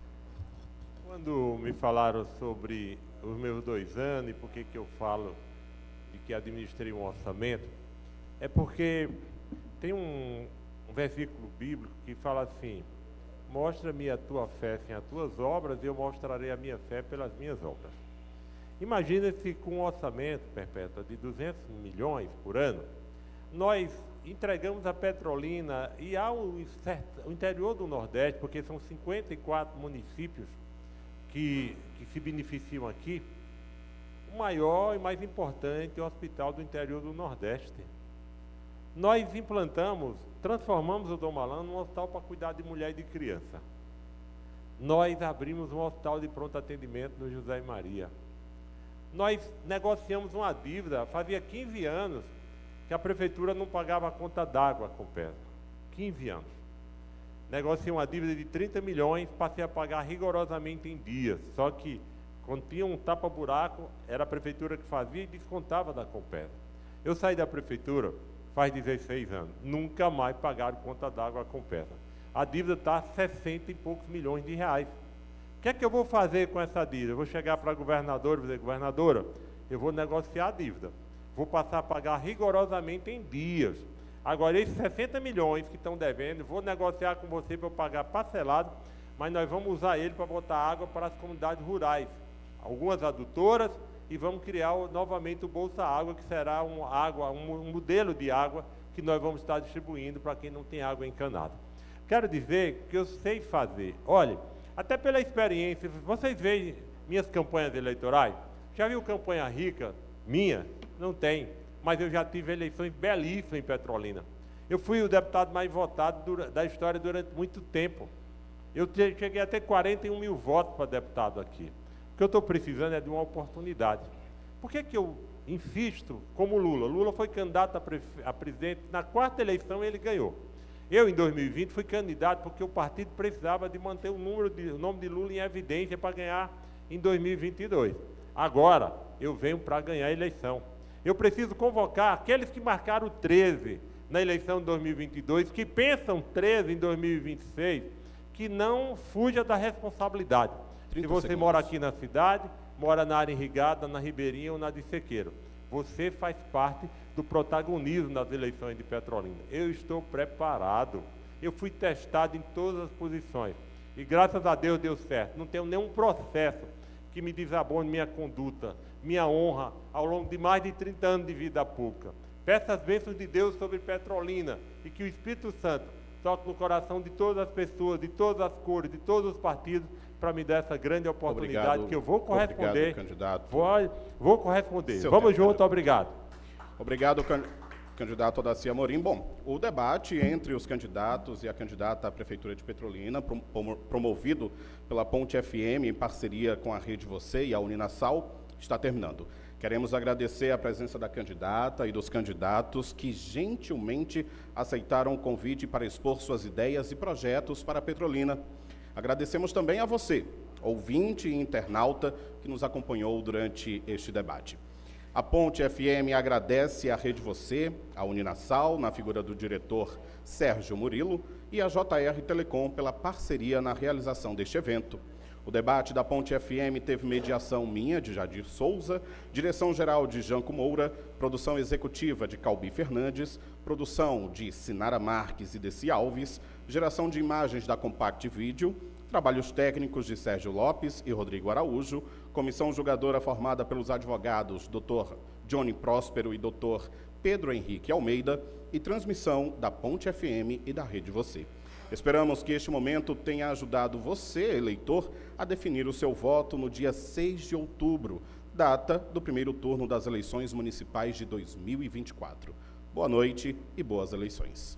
Quando me falaram sobre os meus 2 anos e por que eu falo de que administrei um orçamento, é porque tem um versículo bíblico que fala assim: mostra-me a tua fé sem as tuas obras, e eu mostrarei a minha fé pelas minhas obras. Imagina-se com um orçamento, Perpétua, de 200 milhões por ano, nós entregamos a Petrolina e ao interior do Nordeste, porque são 54 municípios que se beneficiam aqui, o maior e mais importante hospital do interior do Nordeste. Nós transformamos o Dom Malan num hospital para cuidar de mulher e de criança. Nós abrimos um hospital de pronto atendimento no José e Maria. Nós negociamos uma dívida, fazia 15 anos que a prefeitura não pagava a conta d'água com Compesa. 15 anos. Negociei uma dívida de 30 milhões, passei a pagar rigorosamente em dias. Só que, quando tinha um tapa-buraco, era a prefeitura que fazia e descontava da Compesa. Eu saí da prefeitura faz 16 anos. Nunca mais pagaram conta d'água com Compesa. A dívida está a 60 e poucos milhões de reais. O que é que eu vou fazer com essa dívida? Eu vou chegar para a governadora e dizer: governadora, eu vou negociar a dívida. Vou passar a pagar rigorosamente em dias. Agora, esses 60 milhões que estão devendo, vou negociar com você para eu pagar parcelado, mas nós vamos usar ele para botar água para as comunidades rurais, algumas adutoras, e vamos criar novamente o Bolsa Água, que será um modelo de água que nós vamos estar distribuindo para quem não tem água encanada. Quero dizer que eu sei fazer. Olha, até pela experiência, vocês veem minhas campanhas eleitorais? Já viu campanha rica minha? Não tem. Mas eu já tive eleições belíssimas em Petrolina. Eu fui o deputado mais votado da história durante muito tempo. Eu cheguei a ter 41 mil votos para deputado aqui. O que eu estou precisando é de uma oportunidade. Por que eu insisto como Lula? Lula foi candidato a presidente, na 4ª eleição ele ganhou. Eu, em 2020, fui candidato porque o partido precisava de manter o nome de Lula em evidência para ganhar em 2022. Agora, eu venho para ganhar a eleição. Eu preciso convocar aqueles que marcaram 13 na eleição de 2022, que pensam 13 em 2026, que não fuja da responsabilidade. Se você mora aqui na cidade, mora na área irrigada, na Ribeirinha ou na de Sequeiro, você faz parte do protagonismo nas eleições de Petrolina. Eu estou preparado. Eu fui testado em todas as posições. E graças a Deus deu certo. Não tenho nenhum processo que me desabone minha conduta, minha honra, ao longo de mais de 30 anos de vida pública. Peço as bênçãos de Deus sobre Petrolina e que o Espírito Santo toque no coração de todas as pessoas, de todas as cores, de todos os partidos, para me dar essa grande oportunidade. Obrigado, que eu vou corresponder. Obrigado, candidato. Vou corresponder. Vamos junto, obrigado. Obrigado, candidato Odaci Amorim. Bom, o debate entre os candidatos e a candidata à Prefeitura de Petrolina, promovido pela Ponte FM em parceria com a Rede Você e a Uninasal, está terminando. Queremos agradecer a presença da candidata e dos candidatos que gentilmente aceitaram o convite para expor suas ideias e projetos para a Petrolina. Agradecemos também a você, ouvinte e internauta, que nos acompanhou durante este debate. A Ponte FM agradece à Rede Você, a Uninasal, na figura do diretor Sérgio Murilo, e a JR Telecom pela parceria na realização deste evento. O debate da Ponte FM teve mediação minha, de Jadir Souza, direção-geral de Janco Moura, produção executiva de Calbi Fernandes, produção de Sinara Marques e Deci Alves, geração de imagens da Compact Vídeo, trabalhos técnicos de Sérgio Lopes e Rodrigo Araújo, comissão julgadora formada pelos advogados Dr. Johnny Próspero e Dr. Pedro Henrique Almeida e transmissão da Ponte FM e da Rede Você. Esperamos que este momento tenha ajudado você, eleitor, a definir o seu voto no dia 6 de outubro, data do primeiro turno das eleições municipais de 2024. Boa noite e boas eleições.